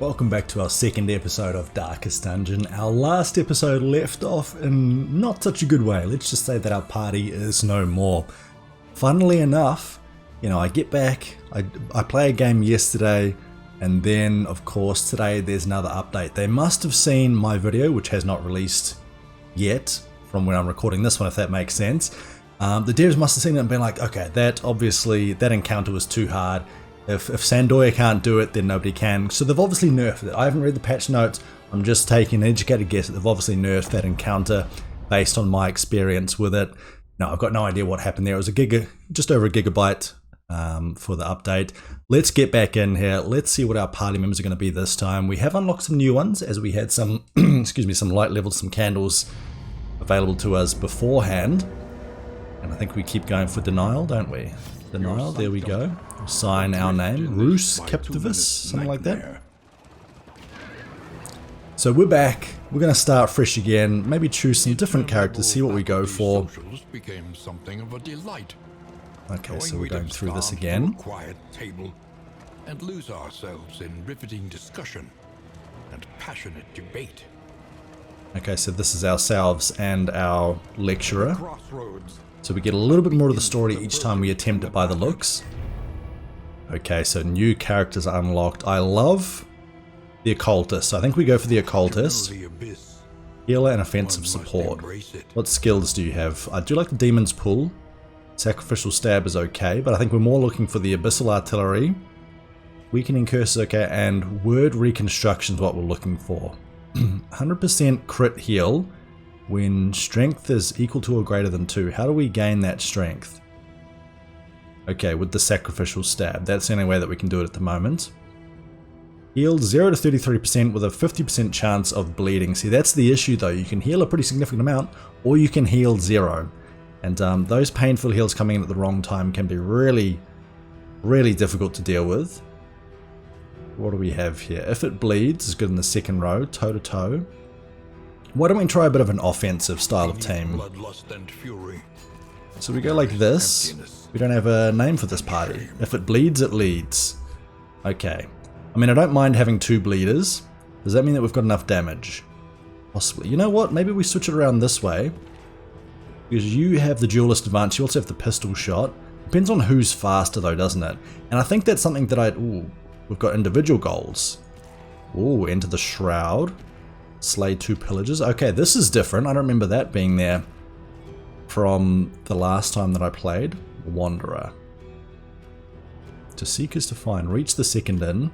Welcome back to our second episode of Darkest Dungeon. Our last episode left off in not such a good way. Let's just say that our party is no more. Funnily enough, I get back, I play a game yesterday, and then of course today there's another update. They must have seen my video, which has not released yet from when I'm recording this one, if that makes sense. The devs must have seen it and been like, okay, that encounter was too hard. If Sandoya can't do it, then nobody can. So they've obviously nerfed it. I haven't read the patch notes. I'm just taking an educated guess that they've obviously nerfed that encounter based on my experience with it. No, I've got no idea what happened there. It was just over a gigabyte for the update. Let's get back in here. Let's see what our party members are going to be this time. We have unlocked some new ones as we had some, some light levels, some candles available to us beforehand. And I think we keep going for denial, don't we? Denial, there we go. Sign our name, Rus Captivus, something like that. So we're back. We're going to start fresh again. Maybe choose some different characters, see what we go for. Okay, so we're going through this again. And lose ourselves in riveting discussion and passionate debate. Okay, so this is ourselves and our lecturer. So we get a little bit more of the story each time we attempt it by the looks. Okay, so new characters are unlocked. I love the occultist. So I think we go for the occultist. Healer and offensive support. What skills do you have? I do like the demon's pull. Sacrificial stab is okay, but I think we're more looking for the abyssal artillery. Weakening curse is okay, and word reconstruction is what we're looking for. 100% crit heal when strength is equal to or greater than 2. How do we gain that strength? Okay, with the sacrificial stab. That's the only way that we can do it at the moment. Healed 0 to 33% with a 50% chance of bleeding. See, that's the issue though. You can heal a pretty significant amount, or you can heal 0. And those painful heals coming in at the wrong time can be really, really difficult to deal with. What do we have here? If it bleeds is good in the second row, toe to toe. Why don't we try a bit of an offensive style of team? So we go like this. We don't have a name for this party. If it bleeds, it leads. Okay. I mean, I don't mind having 2 bleeders. Does that mean that we've got enough damage? Possibly. You know what? Maybe we switch it around this way. Because you have the duelist advantage. You also have the pistol shot. Depends on who's faster though, doesn't it? And I think that's something that we've got individual goals. Ooh, enter the shroud. Slay 2 pillagers. Okay, this is different. I don't remember that being there from the last time that I played. Wanderer. To seek is to find. Reach the second inn.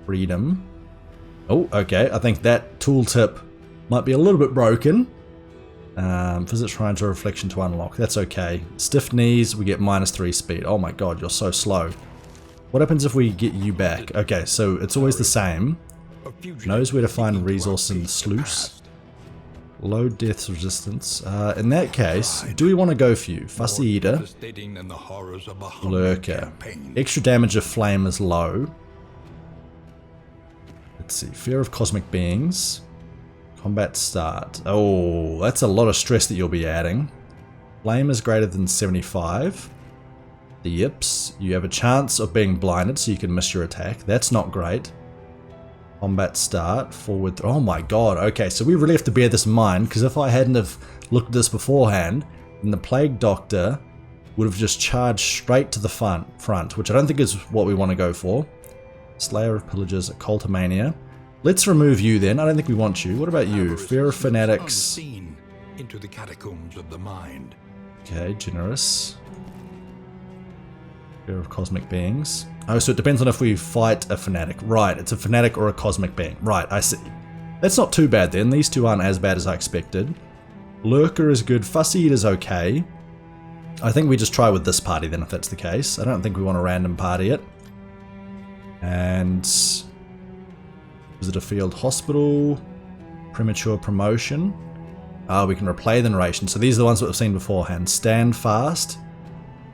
Freedom. Oh, okay. I think that tooltip might be a little bit broken. Visit shrine to reflection to unlock. That's okay. Stiff knees, we get -3 speed. Oh my god, you're so slow. What happens if we get you back? Okay, so it's always the same. Knows where to find resource in the sluice. Low death resistance. In that case, do we want to go for you? Fussy Eater. Lurker. Extra damage of flame is low. Let's see. Fear of cosmic beings. Combat start. Oh, that's a lot of stress that you'll be adding. Flame is greater than 75. The yips. You have a chance of being blinded so you can miss your attack. That's not great. Combat start, forward, oh my god, okay, so we really have to bear this in mind, because if I hadn't have looked at this beforehand, then the Plague Doctor would have just charged straight to the front, which I don't think is what we want to go for. Slayer of Pillagers, Occultomania. Let's remove you then, I don't think we want you. What about you? Fear of Fanatics. Into the catacombs of the mind. Okay, Generous. Fear of cosmic beings. Oh, so it depends on if we fight a fanatic. Right, it's a fanatic or a cosmic being. Right, I see. That's not too bad then. These two aren't as bad as I expected. Lurker is good. Fussy Eater's okay. I think we just try with this party then if that's the case. I don't think we want to random party it. And visit a field hospital. Premature promotion. We can replay the narration. So these are the ones that we've seen beforehand. Stand fast.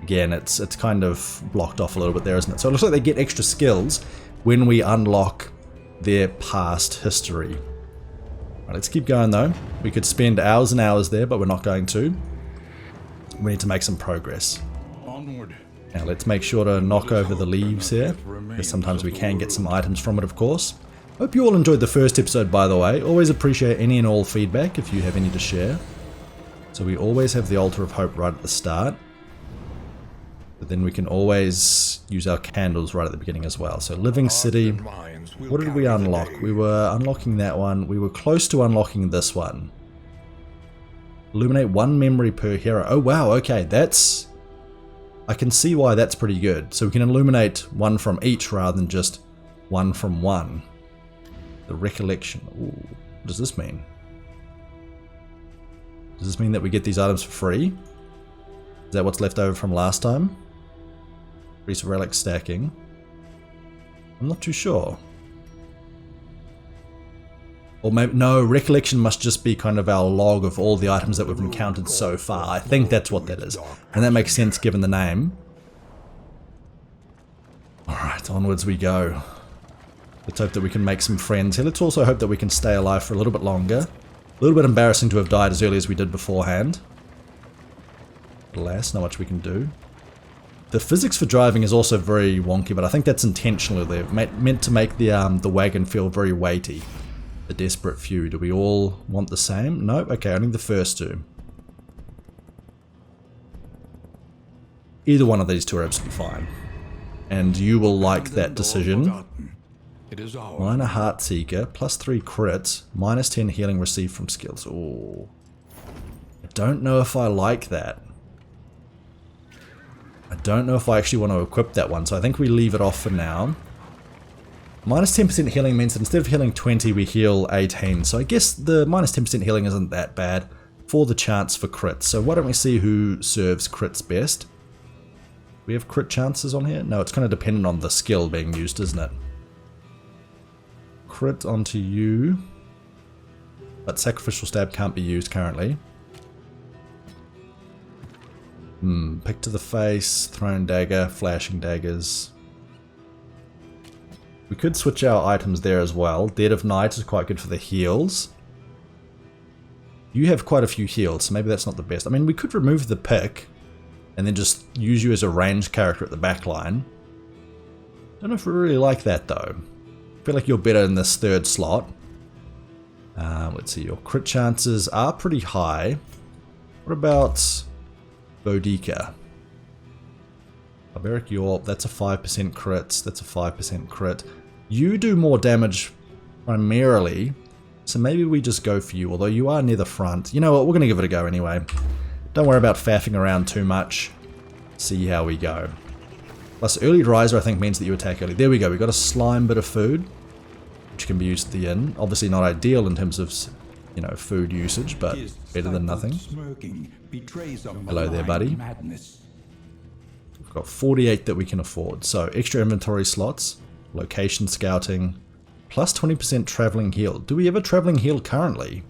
Again, it's kind of blocked off a little bit there, isn't it? So it looks like they get extra skills when we unlock their past history. Right, let's keep going though. We could spend hours and hours there, but we're not going to. We need to make some progress. Onward. Now let's make sure to knock over the leaves here, because sometimes we can get some items from it, of course. Hope you all enjoyed the first episode, by the way. Always appreciate any and all feedback if you have any to share. So we always have the Altar of Hope right at the start. But then we can always use our candles right at the beginning as well. So Living City. What did we unlock? We were unlocking that one. We were close to unlocking this one. Illuminate 1 memory per hero. Oh wow, okay, that's... I can see why that's pretty good. So we can illuminate 1 from each rather than just 1 from 1. The recollection. Ooh, what does this mean? Does this mean that we get these items for free? Is that what's left over from last time? Increase relic stacking. I'm not too sure. Or maybe, no, recollection must just be kind of our log of all the items that we've encountered so far. I think that's what that is. And that makes sense given the name. Alright, onwards we go. Let's hope that we can make some friends here. Let's also hope that we can stay alive for a little bit longer. A little bit embarrassing to have died as early as we did beforehand. Alas, not much we can do. The physics for driving is also very wonky, but I think that's intentional. They've meant to make the wagon feel very weighty. The Desperate Few. Do we all want the same? No? Okay, only the first two. Either one of these two are absolutely fine. And you will like that decision. Minor Heart Seeker, +3 crit, -10 healing received from skills. Ooh. I don't know if I like that. I don't know if I actually want to equip that one, so I think we leave it off for now. -10% healing means that instead of healing 20, we heal 18. So I guess the -10% healing isn't that bad for the chance for crits. So why don't we see who serves crits best? We have crit chances on here? No, it's kind of dependent on the skill being used, isn't it? Crit onto you. But Sacrificial Stab can't be used currently. Pick to the face, Thrown Dagger, Flashing Daggers. We could switch our items there as well. Dead of Night is quite good for the heals. You have quite a few heals, so maybe that's not the best. I mean, we could remove the pick and then just use you as a ranged character at the back line. Don't know if we really like that though. I feel like you're better in this third slot. Let's see, your crit chances are pretty high. What about Boudica? Barbaric Yorp, that's a 5% crit, that's a 5% crit. You do more damage primarily, so maybe we just go for you, although you are near the front. You know what, we're going to give it a go anyway. Don't worry about faffing around too much. See how we go. Plus early riser I think means that you attack early. There we go, we got a slime bit of food, which can be used at the inn. Obviously not ideal in terms of, you know, food usage, but better than nothing. Hello there, buddy. We've got 48 that we can afford, so extra inventory slots, location scouting, plus 20% traveling heal. Do we have a traveling heal currently?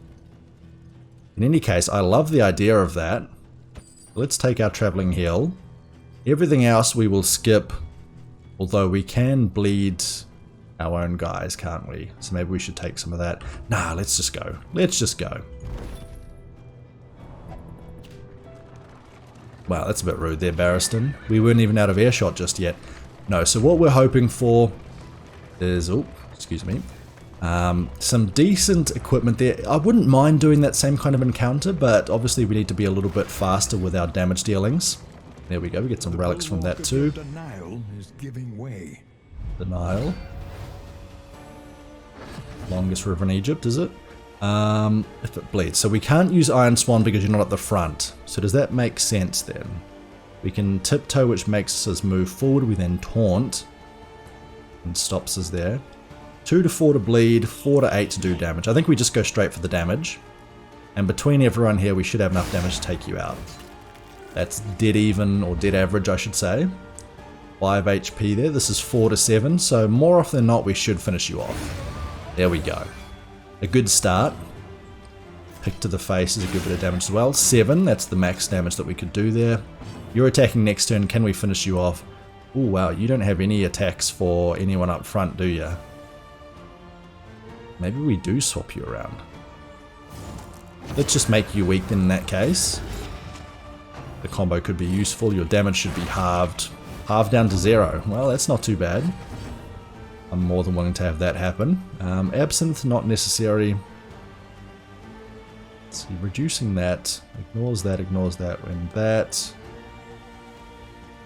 In any case, I love the idea of that. Let's take our traveling heal. Everything else we will skip, although we can bleed our own guys, can't we? So maybe we should take some of that. Nah, let's just go. Let's just go. Wow, that's a bit rude there, Barristan. We weren't even out of earshot just yet. No, so what we're hoping for is... oh, excuse me. Some decent equipment there. I wouldn't mind doing that same kind of encounter, but obviously we need to be a little bit faster with our damage dealings. There we go, we get some relics from that too. The Nile is giving way. The Nile. Longest river in Egypt, is it? If it bleeds. So we can't use Iron Swan because you're not at the front. So does that make sense then? We can tiptoe, which makes us move forward. We then taunt and stops us there. 2 to 4 to bleed, 4 to 8 to do damage. I think we just go straight for the damage. And between everyone here, we should have enough damage to take you out. That's dead even, or dead average, I should say. 5 HP there. This is 4 to 7, so more often than not, we should finish you off. There we go. A good start. Pick to the face is a good bit of damage as well. 7, that's the max damage that we could do there. You're attacking next turn, can we finish you off? Oh wow, you don't have any attacks for anyone up front, do you? Maybe we do swap you around. Let's just make you weak then in that case. The combo could be useful, your damage should be halved. Halved down to 0. Well, that's not too bad. I'm more than willing to have that happen. Absinthe, not necessary. Let's see, reducing that, ignores that, and that.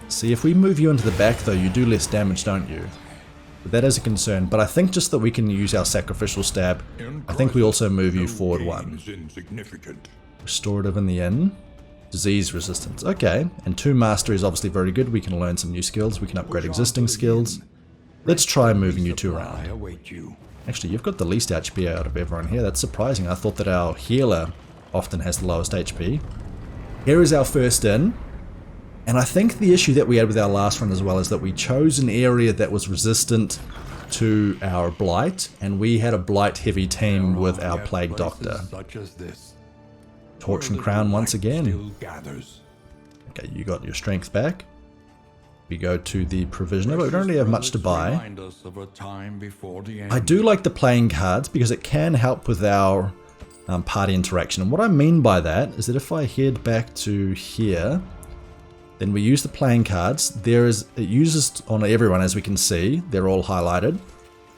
See, if we move you into the back though, you do less damage, don't you? But that is a concern, but I think just that we can use our sacrificial stab. I think we also move you forward one. Restorative in the inn. Disease resistance, okay. And 2 mastery is obviously very good. We can learn some new skills, we can upgrade existing skills. Let's try moving you 2 around. Actually, you've got the least HP out of everyone here. That's surprising. I thought that our healer often has the lowest HP. Here is our first inn. And I think the issue that we had with our last run as well is that we chose an area that was resistant to our blight. And we had a blight heavy team with our plague doctor. Torch and crown once again. Okay, you got your strength back. We go to the provisioner, but we don't really have much to buy. I do like the playing cards because it can help with our party interaction. And what I mean by that is that if I head back to here, then we use the playing cards. It uses on everyone, as we can see. They're all highlighted.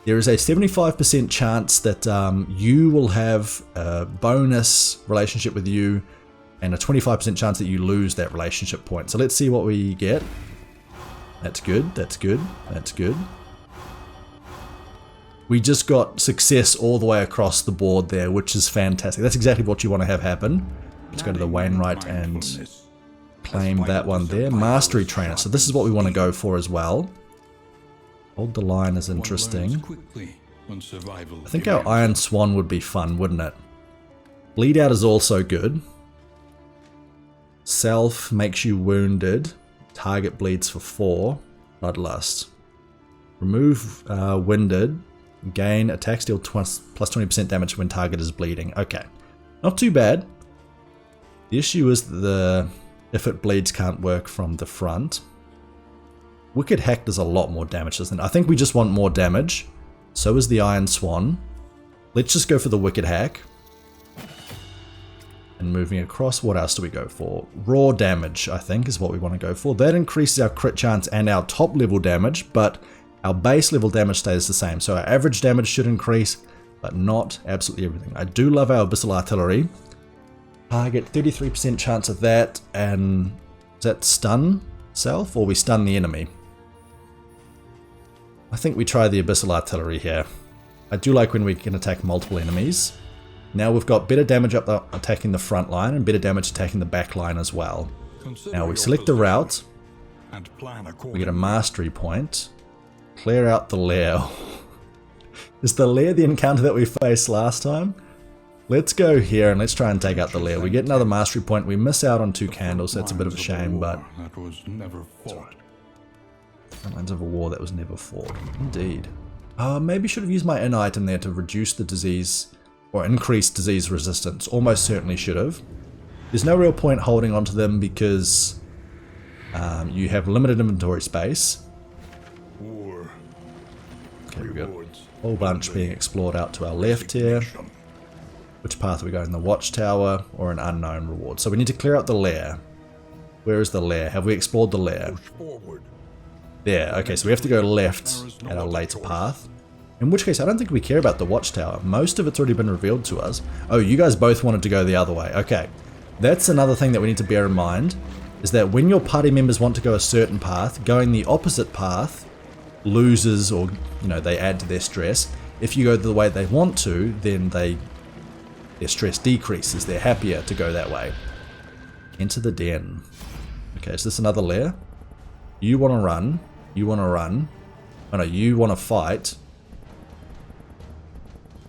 There is a 75% chance that you will have a bonus relationship with you, and a 25% chance that you lose that relationship point. So let's see what we get. That's good, that's good, that's good. We just got success all the way across the board there, which is fantastic. That's exactly what you want to have happen. Let's go to the Wainwright and claim that one there. Mastery trainer, so this is what we want to go for as well. Hold the line is interesting. I think our Iron Swan would be fun, wouldn't it? Bleed out is also good. Self makes you wounded. Target bleeds for 4. Bloodlust. Remove winded. Gain attack steal plus 20% damage when target is bleeding. Okay. Not too bad. The issue is the if it bleeds can't work from the front. Wicked Hack does a lot more damage, doesn't it? I think we just want more damage. So is the Iron Swan. Let's just go for the Wicked Hack. And moving across, what else do we go for? Raw damage, I think, is what we want to go for. That increases our crit chance and our top level damage, but our base level damage stays the same. So our average damage should increase, but not absolutely everything. I do love our Abyssal Artillery. Target 33% chance of that, and is that stun self, or we stun the enemy? I think we try the Abyssal Artillery here. I do like when we can attack multiple enemies. Now we've got better damage attacking the front line and better damage attacking the back line as well. Now we select the route. We get a mastery point. Clear out the lair. Is the lair the encounter that we faced last time? Let's go here and let's try and take out the lair. We get another mastery point. We miss out on 2 candles. That's a bit of a shame, but Lines of a war that was never fought. Indeed. Maybe should have used my N item there to reduce the disease or increase disease resistance. Almost certainly should have. There's no real point holding on to them because you have limited inventory space. Okay, we got a whole bunch being explored out to our left here. Which path are we going? The Watchtower or an unknown reward? So we need to clear out the lair. Where is the lair? Have we explored the lair? There, okay, so we have to go left at our later path. In which case, I don't think we care about the Watchtower. Most of it's already been revealed to us. Oh, you guys both wanted to go the other way. Okay, that's another thing that we need to bear in mind, is that when your party members want to go a certain path, going the opposite path loses, or, you know, they add to their stress. If you go the way they want to, then their stress decreases. They're happier to go that way. Enter the den. Okay, is this another lair? You want to run. You want to run. Oh no, you want to fight.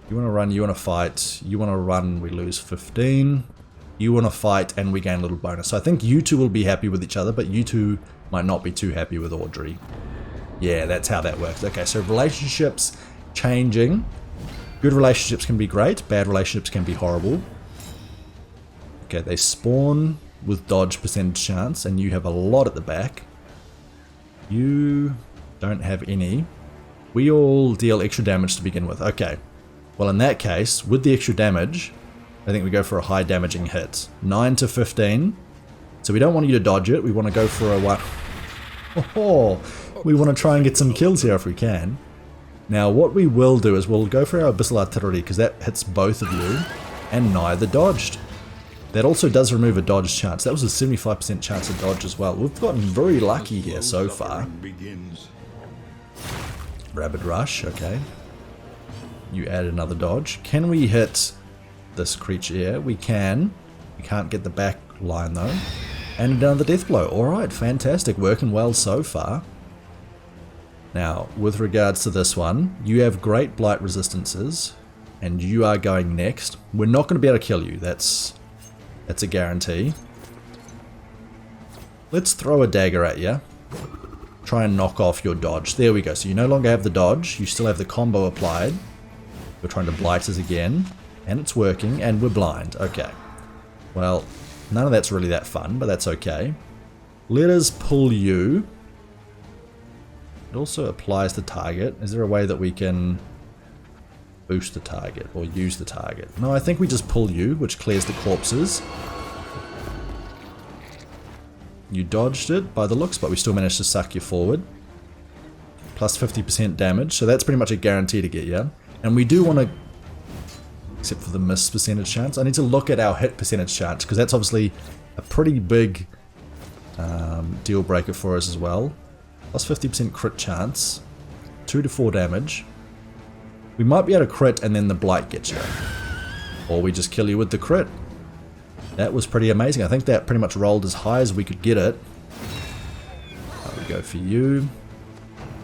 You want to run, you want to fight. You want to run, we lose 15. You want to fight, and we gain a little bonus. So I think you two will be happy with each other, but you two might not be too happy with Audrey. Yeah, that's how that works. Okay, so relationships changing. Good relationships can be great. Bad relationships can be horrible. Okay, they spawn with dodge percentage chance, and you have a lot at the back. You don't have any. We all deal extra damage to begin with. Okay. Well, in that case, with the extra damage, I think we go for a high damaging hit. 9 to 15. So we don't want you to dodge it. We want to go for a one. Oh, we want to try and get some kills here if we can. Now what we will do is we'll go for our Abyssal Artillery because that hits both of you and neither dodged. That also does remove a dodge chance. That was a 75% chance of dodge as well. We've gotten very lucky here so far. Rapid Rush, okay. You add another dodge. Can we hit this creature here? We can. We can't get the back line though. And another death blow. Alright, fantastic. Working well so far. Now, with regards to this one, you have great blight resistances, and you are going next. We're not going to be able to kill you. That's a guarantee. Let's throw a dagger at you. Try and knock off your dodge. There we go. So you no longer have the dodge. You still have the combo applied. We're trying to blight us again, and it's working, and we're blind. Okay. Well, none of that's really that fun, but that's okay. Let us pull you. It also applies to target. Is there a way that we can boost the target or use the target? No, I think we just pull you, which clears the corpses. You dodged it by the looks, but we still managed to suck you forward. Plus 50% damage, so that's pretty much a guarantee to get you. And we do want to, except for the miss percentage chance, I need to look at our hit percentage chance, because that's obviously a pretty big deal breaker for us as well. Plus 50% crit chance, 2 to 4 damage. We might be able to crit and then the blight gets you. Or we just kill you with the crit. That was pretty amazing. I think that pretty much rolled as high as we could get it. There we go for you.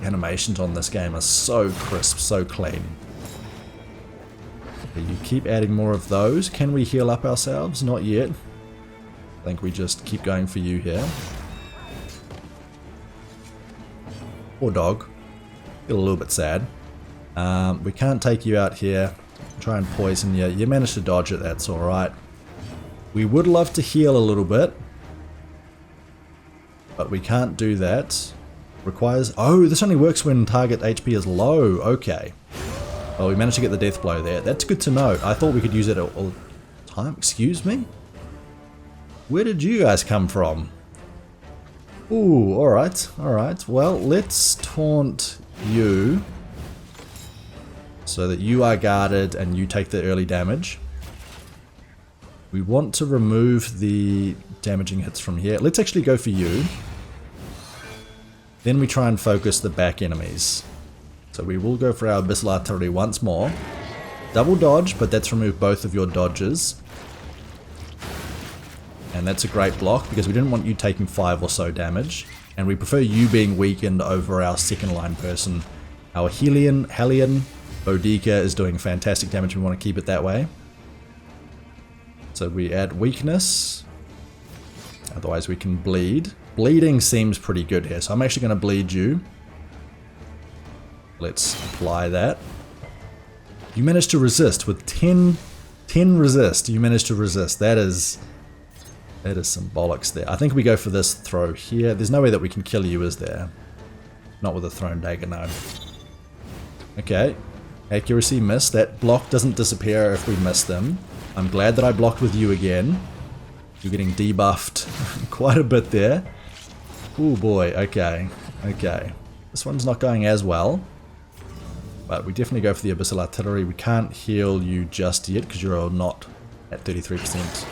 Animations on this game are so crisp, so clean. Okay, you keep adding more of those. Can we heal up ourselves? Not yet. I think we just keep going for you here. Poor dog. Feel a little bit sad. We can't take you out here. Try and poison you. You managed to dodge it, that's alright. We would love to heal a little bit, but we can't do that. Requires... Oh, this only works when target HP is low. Okay. Well, we managed to get the death blow there. That's good to know. I thought we could use it all the time. Excuse me? Where did you guys come from? Ooh, alright, alright. Well, let's taunt you so that you are guarded and you take the early damage. We want to remove the damaging hits from here. Let's actually go for you. Then we try and focus the back enemies. So we will go for our Abyssal Artillery once more. Double dodge, but that's removed both of your dodges. And that's a great block because we didn't want you taking 5 or so damage. And we prefer you being weakened over our second line person. Our Hellion Boudica is doing fantastic damage. We want to keep it that way. So we add weakness. Otherwise we can bleed. Bleeding seems pretty good here. So I'm actually going to bleed you. Let's apply that. You managed to resist with 10 resist. You managed to resist. That is some bollocks there. I think we go for this throw here. There's no way that we can kill you, is there? Not with a thrown dagger, no. Okay. Accuracy missed. That block doesn't disappear if we miss them. I'm glad that I blocked with you again. You're getting debuffed quite a bit there. Oh boy, okay. Okay. This one's not going as well. But we definitely go for the Abyssal Artillery. We can't heal you just yet because you're not at 33%.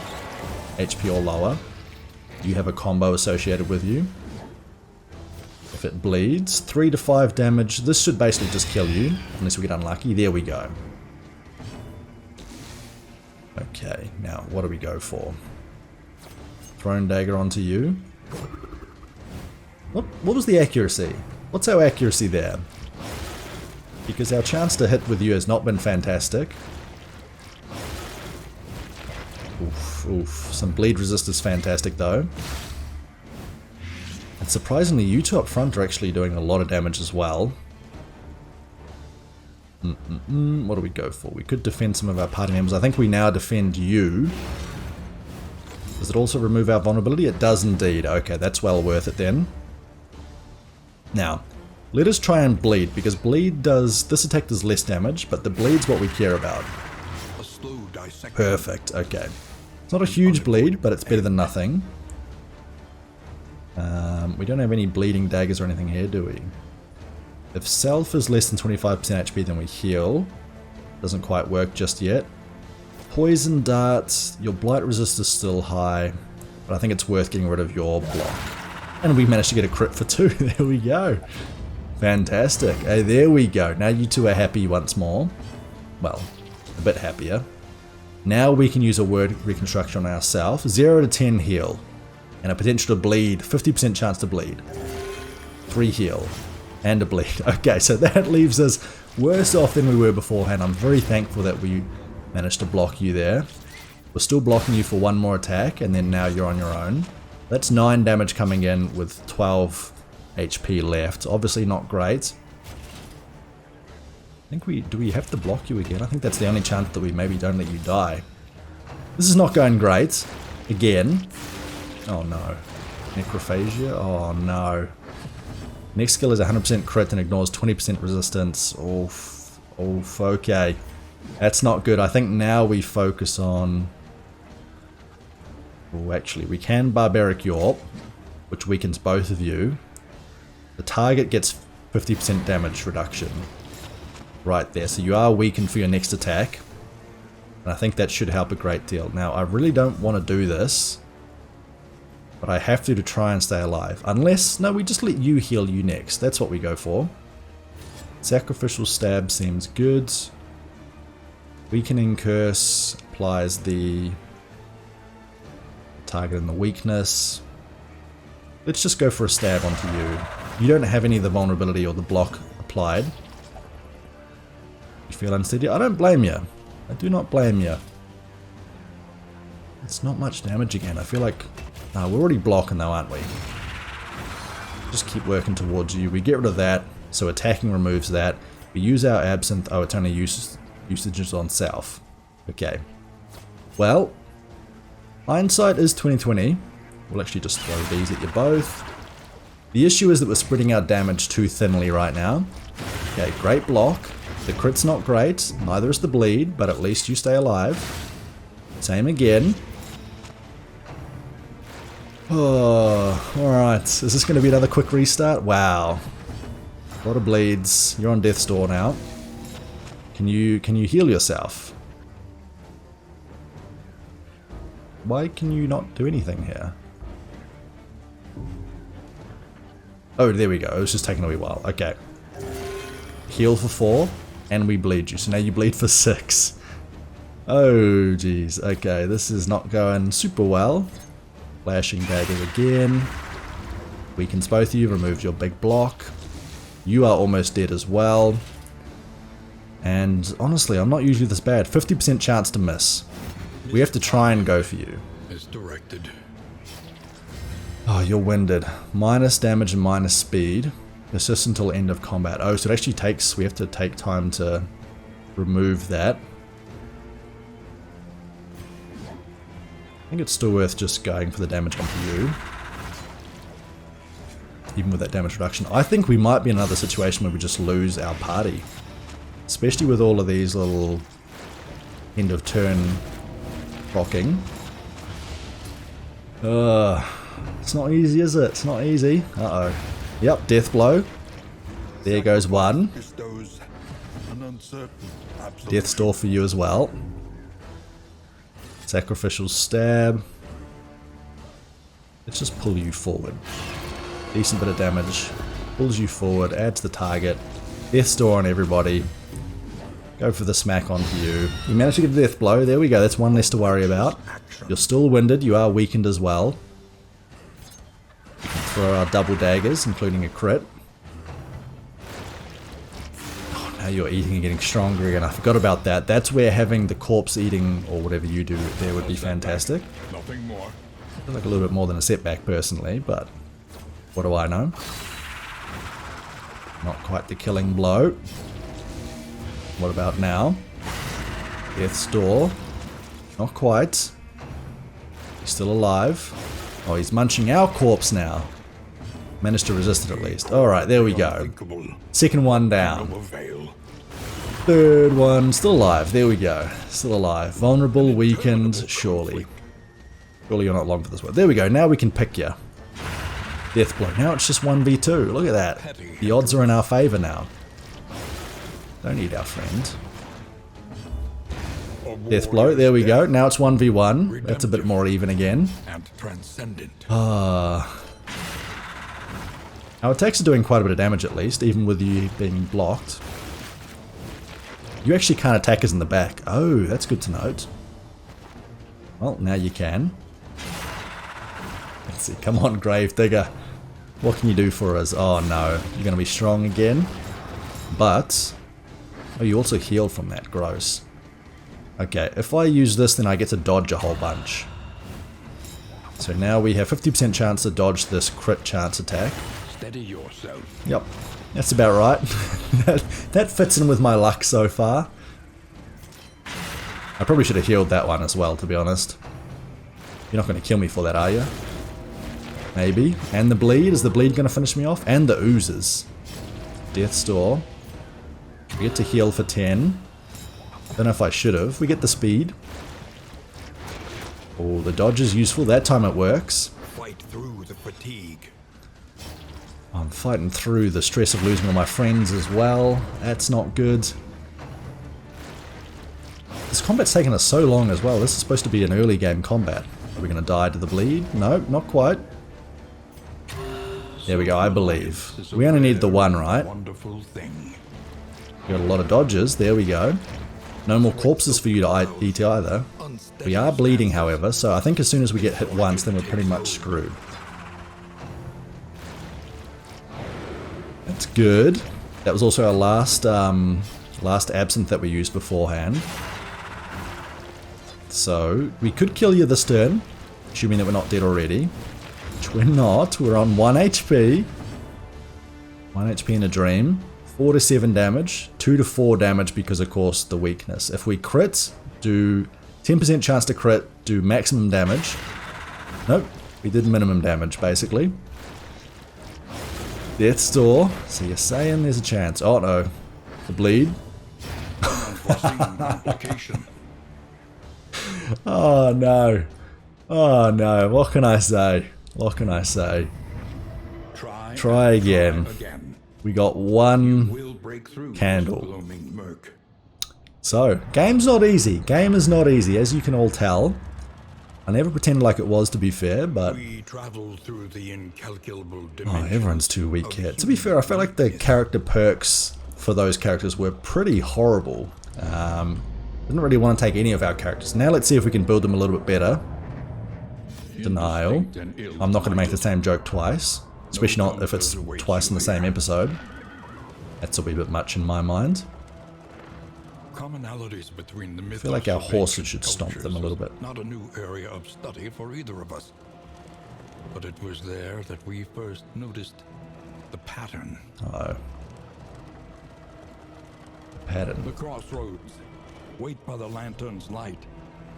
HP or lower. You have a combo associated with you. If it bleeds, 3 to 5 damage. This should basically just kill you, unless we get unlucky. There we go. Okay, now what do we go for? Thrown dagger onto you. What was the accuracy? What's our accuracy there? Because our chance to hit with you has not been fantastic. Oof, oof. Some bleed resist is fantastic though. And surprisingly, you two up front are actually doing a lot of damage as well. What do we go for? We could defend some of our party members. I think we now defend you. Does it also remove our vulnerability? It does indeed. Okay, that's well worth it then. Now, let us try and bleed, because bleed does... This attack does less damage, but the bleed's what we care about. Perfect, okay. It's not a huge bleed, but it's better than nothing. We don't have any bleeding daggers or anything here, do we? If self is less than 25% HP, then we heal. Doesn't quite work just yet. Poison darts, your blight resist is still high, but I think it's worth getting rid of your block. And we managed to get a crit for 2, there we go. Fantastic, hey, there we go. Now you two are happy once more. Well, a bit happier. Now we can use a word reconstruction on ourselves. 0 to 10 heal, and a potential to bleed, 50% chance to bleed. 3 heal, and a bleed. Okay, so that leaves us worse off than we were beforehand. I'm very thankful that we managed to block you there. We're still blocking you for 1 more attack, and then now you're on your own. That's 9 damage coming in with 12 HP left. Obviously not great. I think do we have to block you again? I think that's the only chance that we maybe don't let you die. This is not going great. Again. Oh no. Necrophagia? Oh no. Next skill is 100% crit and ignores 20% resistance. Oof. Oof. Okay. That's not good. I think now we focus on... Oh, actually, we can Barbaric Yorp, which weakens both of you. The target gets 50% damage reduction. Right there. So you are weakened for your next attack. And I think that should help a great deal. Now, I really don't want to do this, but I have to try and stay alive. Unless, no, we just let you heal you next. That's what we go for. Sacrificial Stab seems good. Weakening Curse applies the target and the weakness. Let's just go for a stab onto you. You don't have any of the vulnerability or the block applied. You feel unsteady? I don't blame you. I do not blame you. It's not much damage again. I feel like... No, we're already blocking though, aren't we? Just keep working towards you. We get rid of that, so attacking removes that. We use our Absinthe. Oh, it's only usages on self. Okay. Well, hindsight is 2020. We'll actually just throw these at you both. The issue is that we're spreading our damage too thinly right now. Okay, great block. The crit's not great, neither is the bleed, but at least you stay alive. Same again. Oh, alright. Is this going to be another quick restart? Wow. A lot of bleeds. You're on death's door now. Can you heal yourself? Why can you not do anything here? Oh, there we go. It was just taking a wee while. Okay. Heal for 4, and we bleed you. So now you bleed for 6. Oh, geez. Okay, this is not going super well. Flashing dagger again. Weakens both of you. Removes your big block. You are almost dead as well. And honestly, I'm not usually this bad. 50% chance to miss. We have to try and go for you. As directed. Oh, you're winded. Minus damage and minus speed. Persist until end of combat. Oh, so it actually takes... We have to take time to remove that. I think it's still worth just going for the damage onto you. Even with that damage reduction. I think we might be in another situation where we just lose our party. Especially with all of these little end of turn blocking. It's not easy, is it? It's not easy. Uh-oh. Yep, death blow. There goes one. Death's door for you as well. Sacrificial stab. Let's just pull you forward. Decent bit of damage. Pulls you forward, adds the target. Death's door on everybody. Go for the smack onto you. You managed to get a death blow. There we go. That's one less to worry about. You're still winded. You are weakened as well. We can throw our double daggers, including a crit. Oh, now you're eating and getting stronger again. I forgot about that. That's where having the corpse eating, or whatever you do there, would be fantastic. Nothing more. I feel like a little bit more than a setback personally, but what do I know? Not quite the killing blow. What about now? Death's door. Not quite. He's still alive. Oh, he's munching our corpse now. Managed to resist it at least. Alright, there we go. Second one down. Third one, still alive. There we go. Still alive. Vulnerable, weakened, surely. Surely you're not long for this one. There we go. Now we can pick you. Death blow. Now it's just 1v2. Look at that. The odds are in our favor now. Don't eat our friend. Death blow. There we go. Now it's 1v1. That's a bit more even again. Our attacks are doing quite a bit of damage at least, even with you being blocked. You actually can't attack us in the back. Oh, that's good to note. Well, now you can. Let's see. Come on, Gravedigger. What can you do for us? Oh no, you're going to be strong again. But, oh, you also heal from that. Gross. Okay, if I use this, then I get to dodge a whole bunch. So now we have 50% chance to dodge this crit chance attack. Steady yourself. Yep, that's about right. that fits in with my luck so far. I probably should have healed that one as well, to be honest. You're not going to kill me for that, are you? Maybe. And the bleed. Is the bleed going to finish me off? And the oozes. Death's Door. We get to heal for 10. Don't know if I should have. We get the speed. Oh, the dodge is useful. That time it works. Fight through the fatigue. I'm fighting through the stress of losing all my friends as well. That's not good. This combat's taken us so long as well. This is supposed to be an early game combat. Are we going to die to the bleed? No, not quite. There we go, I believe. We only need the one, right? Got a lot of dodges. There we go. No more corpses for you to eat either. We are bleeding, however, so I think as soon as we get hit once, then we're pretty much screwed. That's good. That was also our last absinthe that we used beforehand. So, we could kill you this turn, assuming that we're not dead already. Which we're not. We're on 1 HP. 1 HP in a dream. 4 to 7 damage. 2 to 4 damage because, of course, the weakness. If we crit, do 10% chance to crit, do maximum damage. Nope, we did minimum damage, basically. Death's Door. So you're saying there's a chance. Oh no. The bleed. Oh no. Oh no. What can I say? What can I say? Try again. We got one candle. So, game's not easy. Game is not easy, as you can all tell. I never pretended like it was, to be fair, but... Oh, everyone's too weak here. To be fair, I felt like the character perks for those characters were pretty horrible. Didn't really want to take any of our characters. Now let's see if we can build them a little bit better. Denial. I'm not going to make the same joke twice. Especially not if it's twice in the same episode. That's a wee bit much in my mind. I feel like our horses should stomp them a little bit. Not a new area of study for either of us. But it was there that we first noticed the pattern. Oh. Pattern. The crossroads. Wait by the lantern's light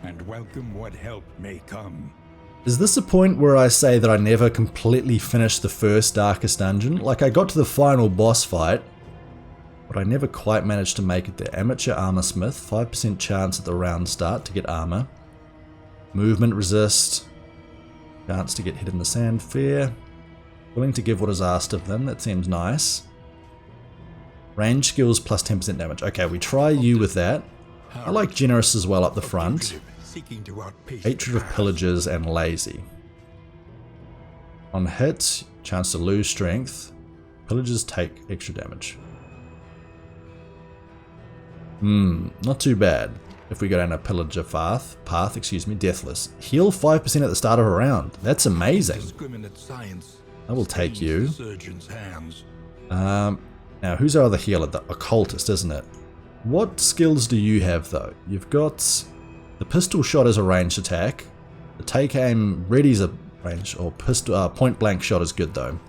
and welcome what help may come. Is this a point where I say that I never completely finished the first Darkest Dungeon? Like, I got to the final boss fight, but I never quite managed to make it there. Amateur Armor Smith, 5% chance at the round start to get armor. Movement resist. Chance to get hit in the sand, fair. Willing to give what is asked of them, that seems nice. Range skills plus 10% damage. Okay, we try you with that. I like generous as well up the front. Hatred of pillagers and lazy. On hits, chance to lose strength. Pillagers take extra damage. Not too bad. If we go down a pillager path, deathless. Heal 5% at the start of a round. That's amazing. I will take you. Now, who's our other healer? The occultist, isn't it? What skills do you have, though? You've got the pistol shot as a ranged attack. The take aim ready's a range, or pistol point blank shot is good though.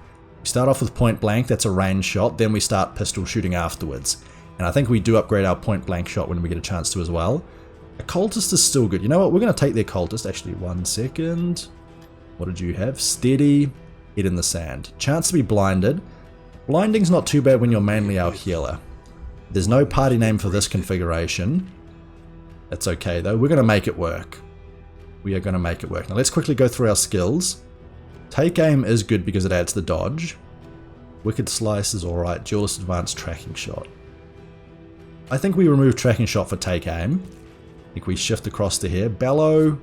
We start off with point blank, that's a ranged shot. Then we start pistol shooting afterwards. And I think we do upgrade our point blank shot when we get a chance to as well. Occultist is still good. You know what? We're going to take the occultist. Actually, 1 second. What did you have? Steady. Hit in the sand. Chance to be blinded. Blinding's not too bad when you're mainly our healer. There's no party name for this configuration. That's okay though. We're going to make it work. We are going to make it work. Now let's quickly go through our skills. Take aim is good because it adds the dodge. Wicked slice is alright. Duelist advanced tracking shot. I think we remove tracking shot for take aim. I think we shift across to here. Bellow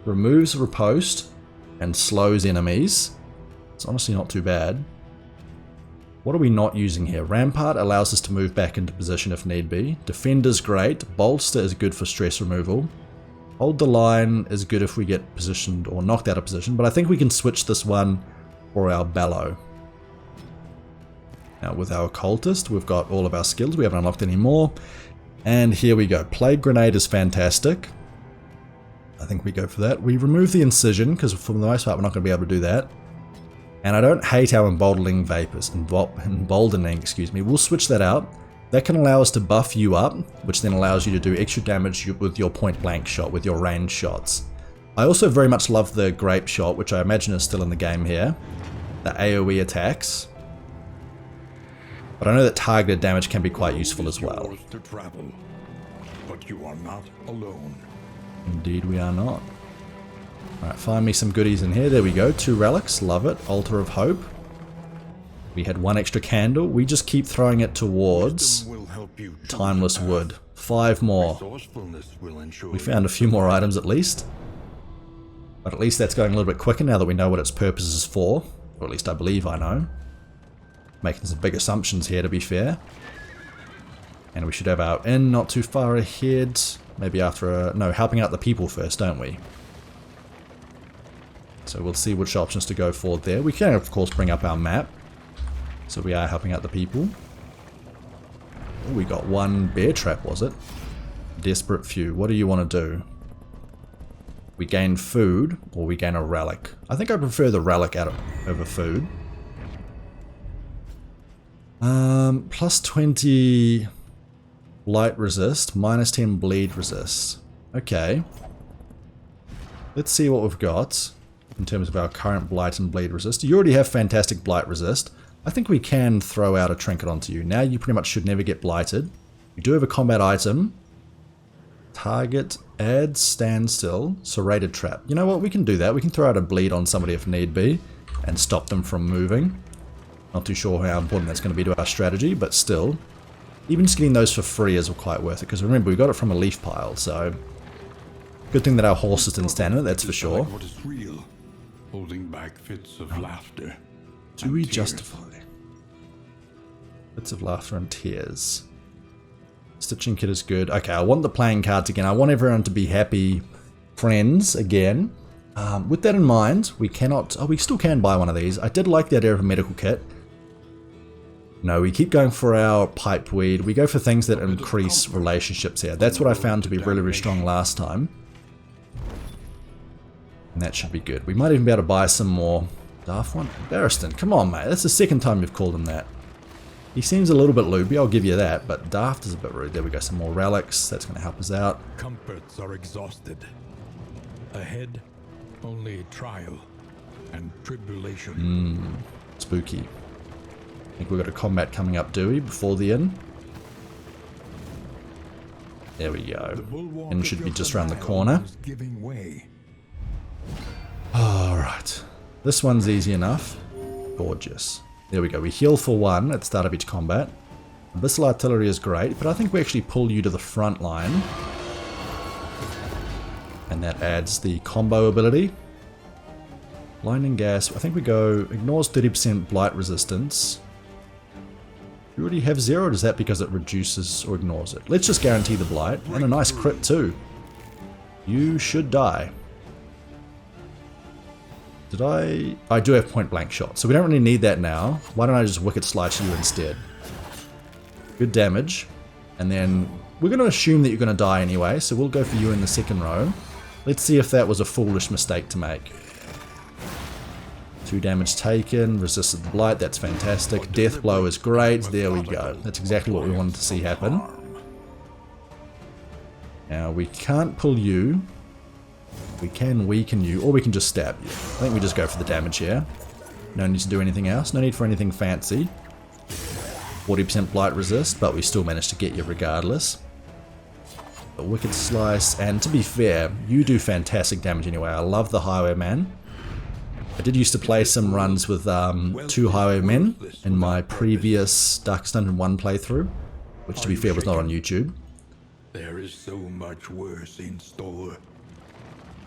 removes riposte and slows enemies. It's honestly not too bad. What are we not using here? Rampart allows us to move back into position if need be. Defender's great. Bolster is good for stress removal. Hold the line is good if we get positioned or knocked out of position, but I think we can switch this one for our Bellow. Now with our Occultist, we've got all of our skills. We haven't unlocked any more. And here we go. Plague Grenade is fantastic. I think we go for that. We remove the Incision, because for the most part we're not going to be able to do that. And I don't hate our Emboldening Vapors. Emboldening, excuse me. We'll switch that out. That can allow us to buff you up, which then allows you to do extra damage with your point blank shot, with your ranged shots. I also very much love the Grape Shot, which I imagine is still in the game here. The AoE attacks. But I know that targeted damage can be quite useful as well. To travel, but you are not alone. Indeed we are not. Alright, find me some goodies in here. There we go. 2 relics. Love it. Altar of Hope. We had 1 extra candle. We just keep throwing it towards Timeless Wood. 5 more. We found a few more items at least. But at least that's going a little bit quicker now that we know what its purpose is for. Or at least I believe I know. Making some big assumptions here, to be fair. And we should have our inn not too far ahead. Maybe after no, helping out the people first, don't we? So we'll see which options to go for there. We can, of course, bring up our map. So we are helping out the people. Oh, we got 1 bear trap, was it? Desperate few. What do you want to do? We gain food, or we gain a relic. I think I prefer the relic over food. Plus 20 blight resist, minus 10 bleed resist. Okay. Let's see what we've got in terms of our current blight and bleed resist. You already have fantastic blight resist. I think we can throw out a trinket onto you. Now you pretty much should never get blighted. You do have a combat item. Target, add, standstill, serrated trap. You know what, we can do that. We can throw out a bleed on somebody if need be and stop them from moving. Not too sure how important that's going to be to our strategy, but still. Even just getting those for free is quite worth it, because remember, we got it from a leaf pile, so... Good thing that our horses didn't stand in it, that's for sure. What is real, holding back fits of laughter. Do we justify? Fits of laughter and tears. Stitching kit is good. Okay, I want the playing cards again. I want everyone to be happy friends again. With that in mind, we cannot... Oh, we still can buy one of these. I did like the idea of a medical kit. No, we keep going for our pipeweed. We go for things that increase relationships here. That's what I found to be really, really strong last time. And that should be good. We might even be able to buy some more. Daft one? Barristan, come on, mate. That's the second time you've called him that. He seems a little bit loopy, I'll give you that, but Daft is a bit rude. There we go, some more relics. That's going to help us out. Comforts are exhausted. Ahead, only trial and tribulation. Spooky. I think we've got a combat coming up, do we, before the inn? There we go. Inn should be just around the corner. Alright. This one's easy enough. Gorgeous. There we go. We heal for 1 at the start of each combat. Abyssal Artillery is great, but I think we actually pull you to the front line. And that adds the combo ability. Blinding Gas. I think we go... Ignores 30% blight resistance. You already have 0, or is that because it reduces or ignores it? Let's just guarantee the blight. And a nice crit too. You should die. Did I... I do have point blank shot, so we don't really need that now. Why don't I just Wicked Slice you instead? Good damage. And then we're going to assume that you're going to die anyway, so we'll go for you in the second row. Let's see if that was a foolish mistake to make. 2 damage taken, resisted the blight, that's fantastic. Death blow is great, there we go. That's exactly what we wanted to see happen. Now we can't pull you. We can weaken you, or we can just stab you. I think we just go for the damage here. No need to do anything else, no need for anything fancy. 40% blight resist, but we still managed to get you regardless. A Wicked Slice, and to be fair, you do fantastic damage anyway. I love the Highwayman. I did used to play some runs with 2 highwaymen in my previous Darkest Dungeon 1 playthrough, which to be fair was not on YouTube. There is so much worse in store.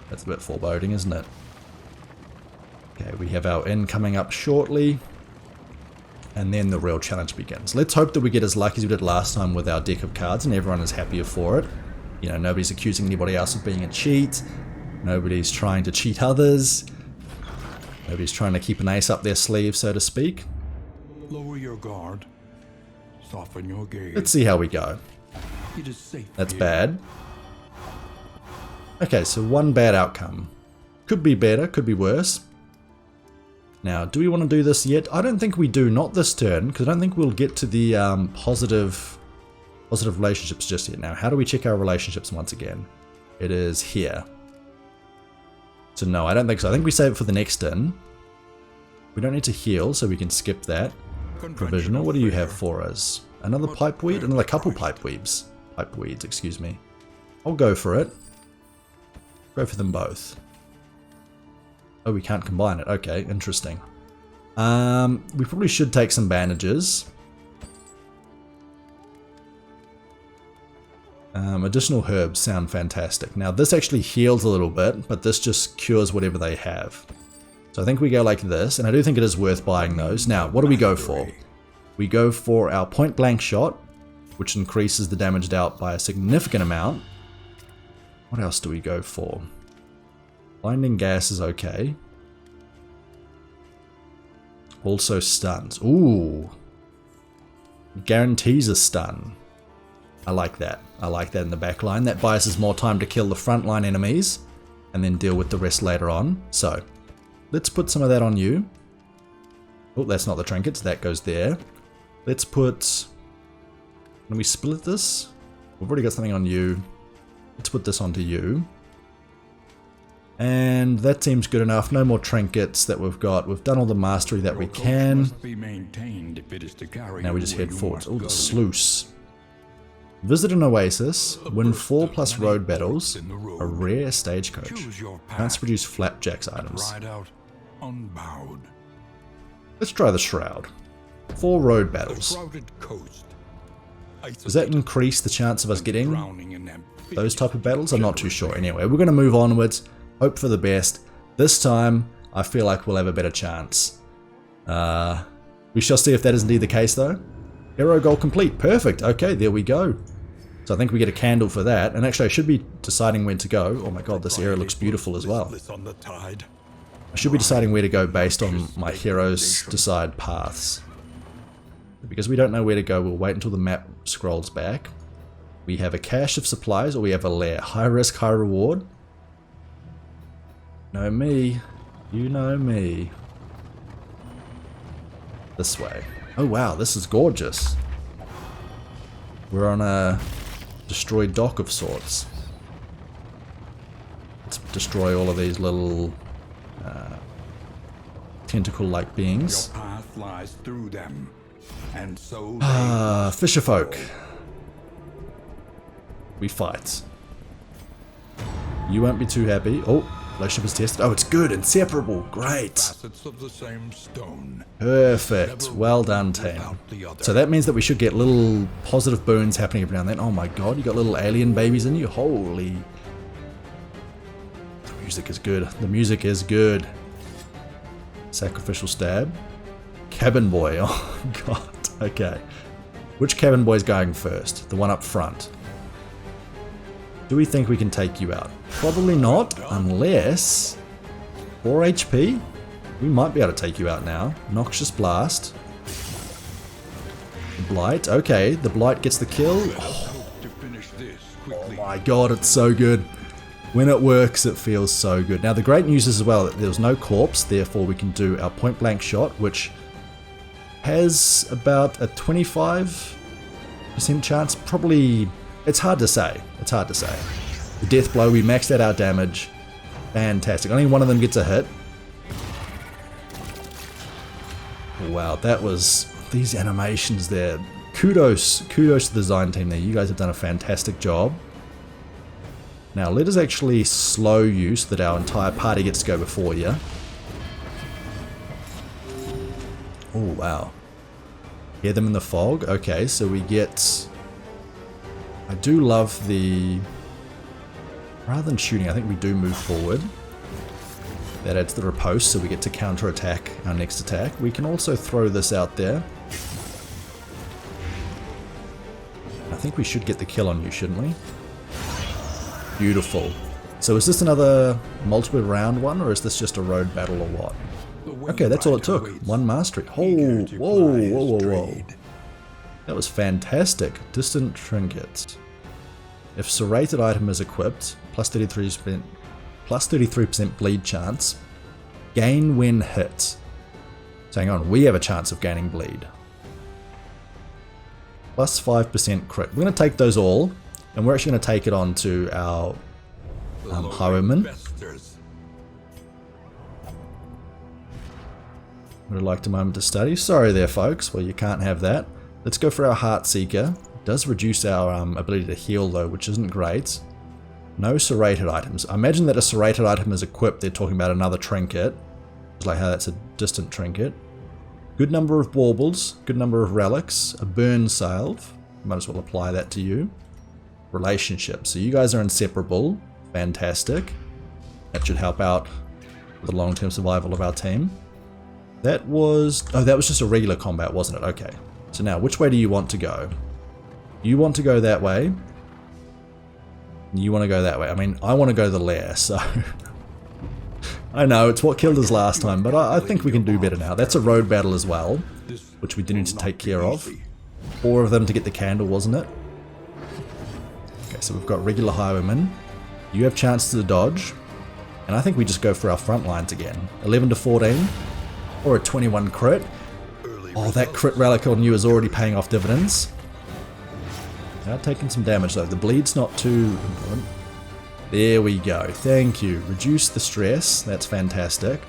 That's a bit foreboding, isn't it? Okay, we have our end coming up shortly. And then the real challenge begins. Let's hope that we get as lucky as we did last time with our deck of cards and everyone is happier for it. You know, nobody's accusing anybody else of being a cheat. Nobody's trying to cheat others. Nobody's trying to keep an ace up their sleeve, so to speak. Lower your guard. Soften your gaze. Let's see how we go. It is safe. That's here. bad. Okay, so one bad outcome. Could be better, could be worse. Now, do we want to do this yet? I don't think we do, not this turn, because I don't think we'll get to the positive relationships just yet. Now, how do we check our relationships once again? It is here. So no, I don't think so. I think we save it for the next turn. We don't need to heal, so we can skip that. Provisional, what do you have for us? Another pipeweed? Another couple pipeweeds. Pipeweeds, excuse me. I'll go for it. Go for them both. Oh, we can't combine it. Okay, interesting. We probably should take some bandages. Additional herbs sound fantastic. Now, this actually heals a little bit, but this just cures whatever they have. So I think we go like this, and I do think it is worth buying those. Now, what do we go for? We go for our point blank shot, which increases the damage dealt by a significant amount. What else do we go for? Blinding gas is okay. Also stuns. Ooh. Guarantees a stun. I like that. I like that in the back line. That buys us more time to kill the frontline enemies and then deal with the rest later on. So, let's put some of that on you. Oh, that's not the trinkets. That goes there. Let's put... Can we split this? We've already got something on you. Let's put this onto you. And that seems good enough. No more trinkets that we've got. We've done all the mastery that we can. Now we just head forward. Oh, the sluice. Visit an oasis. Win 4+ road battles. A rare stagecoach. Can't produce flapjacks items. Let's try the shroud. 4 road battles. Does that increase the chance of us getting those type of battles? I'm not too sure. Anyway, we're going to move onwards. Hope for the best. This time, I feel like we'll have a better chance. We shall see if that is indeed the case, though. Hero goal complete. Perfect. Okay, there we go. So I think we get a candle for that. And actually, I should be deciding when to go. Oh my god, this area looks beautiful as well. I should be deciding where to go based on my heroes' decide paths. Because we don't know where to go, we'll wait until the map scrolls back. We have a cache of supplies, or we have a lair. High risk, high reward. Know me. You know me. This way. Oh wow, this is gorgeous. We're on a destroyed dock of sorts. Let's destroy all of these little tentacle-like beings. Your path lies through them, and so fisher folk. We fight. You won't be too happy. Oh, relationship is tested. Oh, it's good. Inseparable. Great. facets of the same stone. Perfect. Well done, team. So that means that we should get little positive boons happening every now and then. Oh my god, you got little alien babies in you? Holy. The music is good. The music is good. Sacrificial stab. Cabin boy. Oh god. Okay. Which cabin boy is going first? The one up front. Do we think we can take you out? Probably not, unless... 4 HP? We might be able to take you out now. Noxious Blast. Blight. Okay, the Blight gets the kill. Oh my god, it's so good. When it works, it feels so good. Now, the great news is as well that there's no corpse, therefore we can do our point blank shot, which has about a 25% chance. Probably... It's hard to say. It's hard to say. The death blow, we maxed out our damage. Fantastic. Only one of them gets a hit. Wow, that was... These animations there. Kudos to the design team there. You guys have done a fantastic job. Now, let us actually slow you so that our entire party gets to go before you. Oh, wow. Hear them in the fog. Okay, so we get... I do love the... Rather than shooting, I think we do move forward. That adds the riposte, so we get to counter-attack our next attack. We can also throw this out there. I think we should get the kill on you, shouldn't we? Beautiful. So is this another multiple round one, or is this just a road battle or what? Okay, that's all it took. One mastery. Oh, whoa, whoa, whoa, whoa. That was fantastic. Distant trinkets. If serrated item is equipped, plus 33% bleed chance. Gain when hit. So hang on, we have a chance of gaining bleed. Plus 5% crit. We're going to take those all, and we're actually going to take it on to our highwayman. Would have liked a moment to study. Sorry there, folks. Well, you can't have that. Let's go for our Heart Seeker. It does reduce our ability to heal, though, which isn't great. No serrated items. I imagine that a serrated item is equipped. They're talking about another trinket. It's like how that's a distant trinket. Good number of baubles. Good number of relics. A burn salve. Might as well apply that to you. Relationships. So you guys are inseparable. Fantastic. That should help out the long-term survival of our team. That was... Oh, that was just a regular combat, wasn't it? Okay. So now, which way do you want to go? You want to go that way. You want to go that way. I mean, I want to go the lair, so... I know, it's what killed us last time, but I think we can do better now. That's a road battle as well, which we do need to take care of. 4 of them to get the candle, wasn't it? Okay, so we've got regular highwaymen. You have chances to dodge. And I think we just go for our front lines again. 11 to 14. Or a 21 crit. Oh, that crit relic on you is already paying off dividends. Now taking some damage though. The bleed's not too important. There we go. Thank you. Reduce the stress. That's fantastic.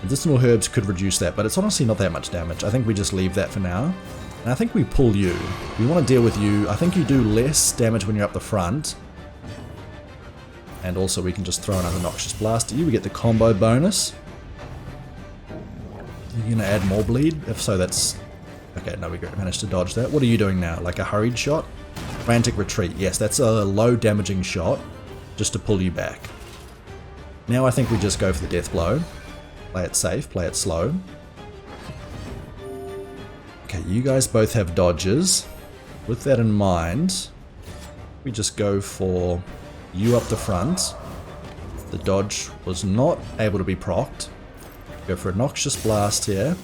Medicinal herbs could reduce that, but it's honestly not that much damage. I think we just leave that for now. And I think we pull you. We want to deal with you. I think you do less damage when you're up the front. And also we can just throw another Noxious Blast at you. We get the combo bonus. Are you going to add more bleed? If so, that's... Okay, no, we managed to dodge that. What are you doing now? Like a hurried shot? Frantic retreat. Yes, that's a low damaging shot. Just to pull you back. Now I think we just go for the death blow. Play it safe, play it slow. Okay, you guys both have dodges. With that in mind, we just go for you up the front. The dodge was not able to be procced. Go for a Noxious Blast here.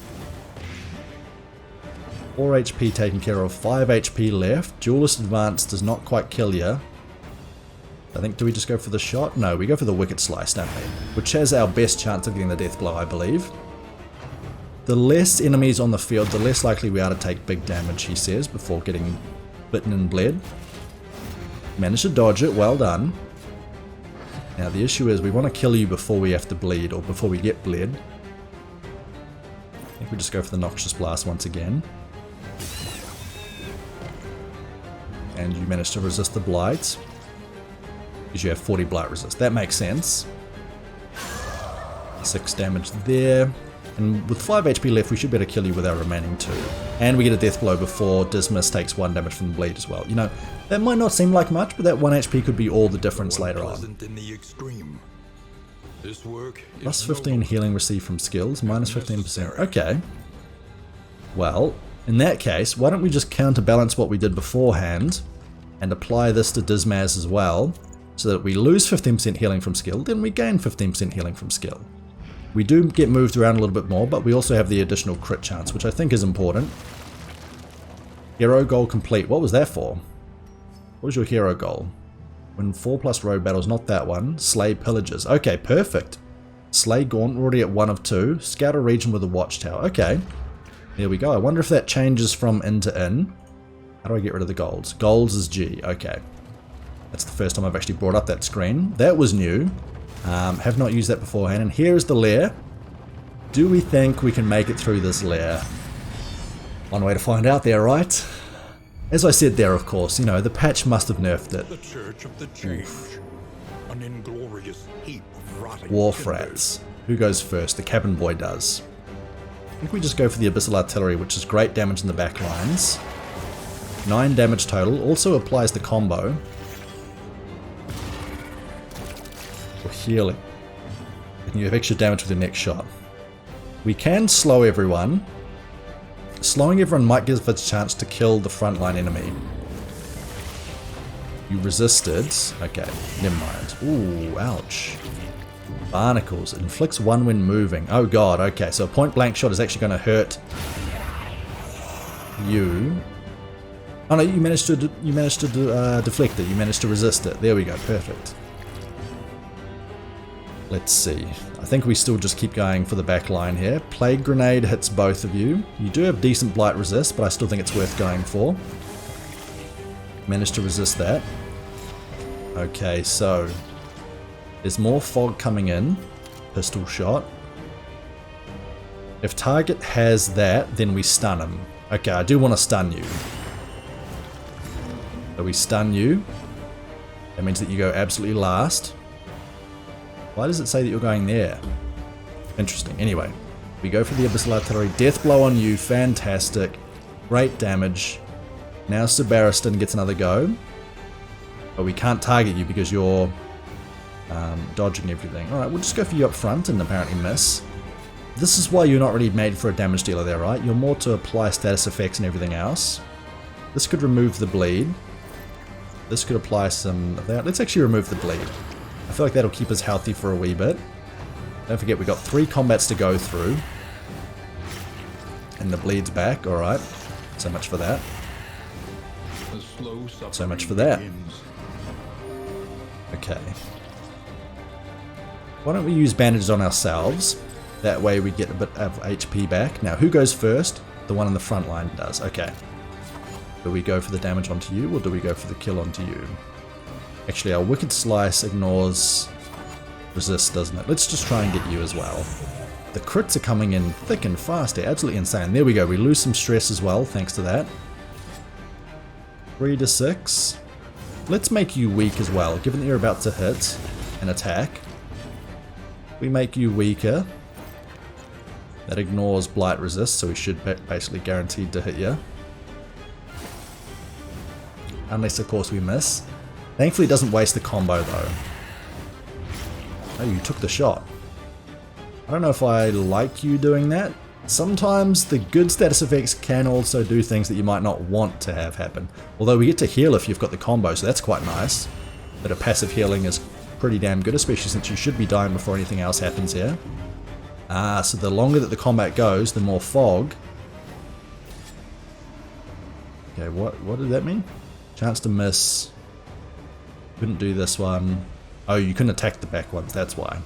4 HP taken care of, 5 HP left. Duelist Advance does not quite kill you. I think, do we just go for the shot? No, we go for the Wicked Slice, don't we? Which has our best chance of getting the death blow, I believe. The less enemies on the field, the less likely we are to take big damage, he says, before getting bitten and bled. Managed to dodge it, well done. Now the issue is we want to kill you before we have to bleed, or before we get bled. I think we just go for the Noxious Blast once again. And you managed to resist the blight. Because you have 40 blight resist. That makes sense. 6 damage there. And with 5 HP left, we should be able to kill you with our remaining 2. And we get a death blow before Dismas takes 1 damage from the bleed as well. You know, that might not seem like much, but that 1 HP could be all the difference later on. Plus 15 healing received from skills, minus 15%. Okay. Well, in that case, why don't we just counterbalance what we did beforehand and apply this to Dismas as well, so that we lose 15% healing from skill, then we gain 15% healing from skill. We do get moved around a little bit more, but we also have the additional crit chance, which I think is important. Hero goal complete. What was that for? What was your hero goal? Win 4+ road battles, not that one. Slay pillagers. Okay, perfect. Slay Gaunt, already at 1 of 2. Scout a region with a watchtower. Okay. There we go. I wonder if that changes from in to in. How do I get rid of the golds? Golds is G. Okay. That's the first time I've actually brought up that screen. That was new. Have not used that beforehand. And here is the lair. Do we think we can make it through this lair? One way to find out there, right? As I said there, of course, you know, the patch must have nerfed it. The Church of the Change. An inglorious heap of rotting War frats. Who goes first? The cabin boy does. I think we just go for the Abyssal Artillery, which is great damage in the back lines. 9 damage total. Also applies the combo. For healing. And you have extra damage with your next shot. We can slow everyone. Slowing everyone might give us a chance to kill the frontline enemy. You resisted. Okay, never mind. Ooh, ouch. Barnacles. It inflicts 1 when moving. Oh god, okay. So a point blank shot is actually going to hurt you. Oh no, you managed to deflect it. You managed to resist it. There we go. Perfect. Let's see. I think we still just keep going for the back line here. Plague Grenade hits both of you. You do have decent Blight Resist, but I still think it's worth going for. Managed to resist that. Okay, so there's more fog coming in. Pistol shot. If target has that, then we stun him. Okay, I do want to stun you. So we stun you. That means that you go absolutely last. Why does it say that you're going there? Interesting. Anyway, we go for the Abyssal Artillery. Death Blow on you. Fantastic. Great damage. Now Sabaristan gets another go. But we can't target you because you're dodging everything. Alright, we'll just go for you up front and apparently miss. This is why you're not really made for a damage dealer there, right? You're more to apply status effects and everything else. This could remove the bleed. This could apply some of that. Let's actually remove the bleed. I feel like that'll keep us healthy for a wee bit. Don't forget we've got 3 combats to go through. And the bleed's back, alright. So much for that. So much for that. Okay. Why don't we use bandages on ourselves? That way we get a bit of HP back. Now, who goes first? The one in the front line does. Okay. Do we go for the damage onto you, or do we go for the kill onto you? Actually, our Wicked Slice ignores resist, doesn't it? Let's just try and get you as well. The crits are coming in thick and fast. They're absolutely insane. There we go. We lose some stress as well, thanks to that. 3 to 6. Let's make you weak as well, given that you're about to hit an attack. We make you weaker. That ignores Blight Resist, so we should be basically guaranteed to hit you. Unless, of course, we miss. Thankfully, it doesn't waste the combo, though. Oh, you took the shot. I don't know if I like you doing that. Sometimes the good status effects can also do things that you might not want to have happen. Although we get to heal if you've got the combo, so that's quite nice. But a passive healing is pretty damn good, especially since you should be dying before anything else happens here. Ah, so the longer that the combat goes, the more fog. Okay, what did that mean? Chance to miss. Couldn't do this one. Oh, you couldn't attack the back ones, that's why.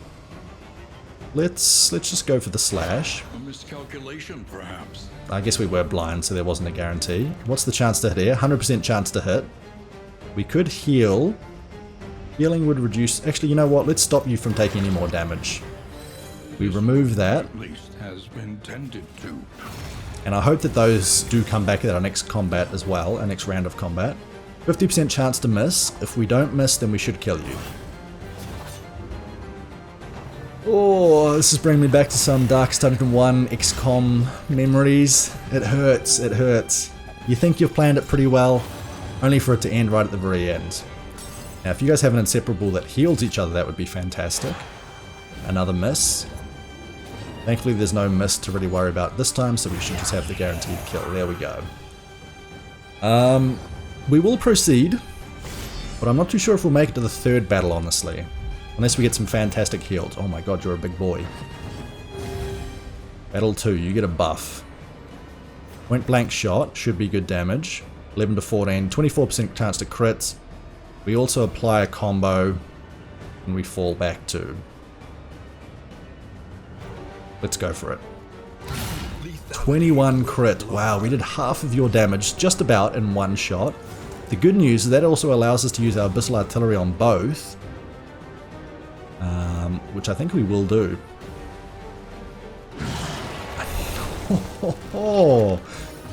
Let's just go for the slash. A miscalculation, perhaps. I guess we were blind, so there wasn't a guarantee. What's the chance to hit here? 100% chance to hit. We could heal. Healing would reduce... Actually, you know what? Let's stop you from taking any more damage. We remove that. At least has been tended to. And I hope that those do come back at our next combat as well, our next round of combat. 50% chance to miss. If we don't miss, then we should kill you. Oh, this is bringing me back to some Darkest Dungeon 1 XCOM memories. It hurts, it hurts. You think you've planned it pretty well, only for it to end right at the very end. Now, if you guys have an inseparable that heals each other, that would be fantastic. Another miss. Thankfully, there's no miss to really worry about this time, so we should just have the guaranteed kill. There we go. We will proceed, but I'm not too sure if we'll make it to the 3rd battle, honestly. Unless we get some fantastic heals. Oh my god, you're a big boy. Battle 2, you get a buff. Point blank shot, should be good damage. 11 to 14, 24% chance to crits. We also apply a combo, and we fall back to. Let's go for it. 21 crit. Wow, we did half of your damage just about in one shot. The good news is that also allows us to use our Abyssal Artillery on both. Which I think we will do.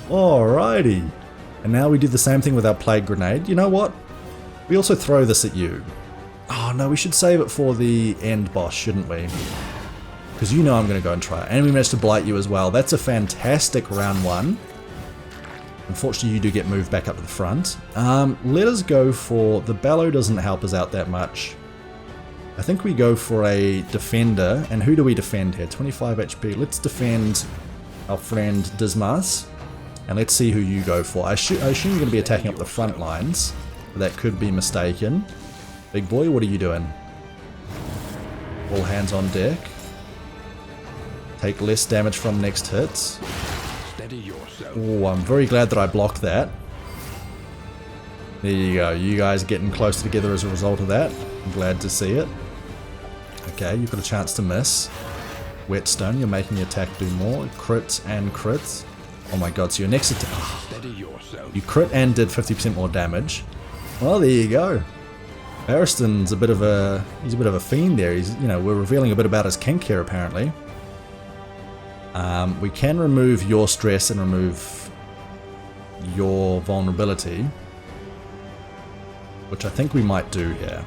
Alrighty. And now we do the same thing with our Plague Grenade. You know what? We also throw this at you. Oh no, we should save it for the end boss, shouldn't we? Because you know I'm going to go and try it. And we managed to blight you as well. That's a fantastic round 1. Unfortunately, you do get moved back up to the front. Let us go for... The Bellow doesn't help us out that much. I think we go for a defender. And who do we defend here? 25 HP. Let's defend our friend Dismas. And let's see who you go for. I assume you're going to be attacking up the front lines. But that could be mistaken. Big boy, what are you doing? All hands on deck. Take less damage from next hits. Oh, I'm very glad that I blocked that. There you go. You guys are getting closer together as a result of that. I'm glad to see it. Okay, you've got a chance to miss. Whetstone, you're making the attack do more. Crit and crit. Oh my god, so your next attack... Oh, you crit and did 50% more damage. Well, there you go. Barristan's a bit of a... He's a bit of a fiend there. He's, you know, we're revealing a bit about his kink here, apparently. We can remove your stress and remove your vulnerability, which I think we might do here.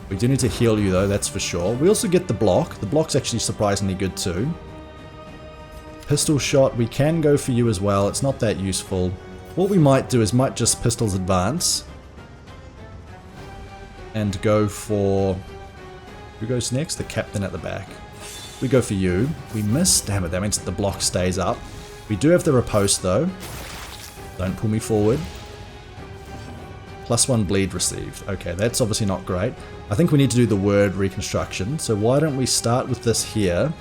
We do need to heal you though, that's for sure. We also get the block. The block's actually surprisingly good too. Pistol shot, we can go for you as well. It's not that useful. What we might do is might just pistols advance and go for... Who goes next? The captain at the back. We go for you. We miss. Damn it, that means that the block stays up. We do have the riposte though. Don't pull me forward. +1 bleed received. Okay, that's obviously not great. I think we need to do the word reconstruction. So why don't we start with this here.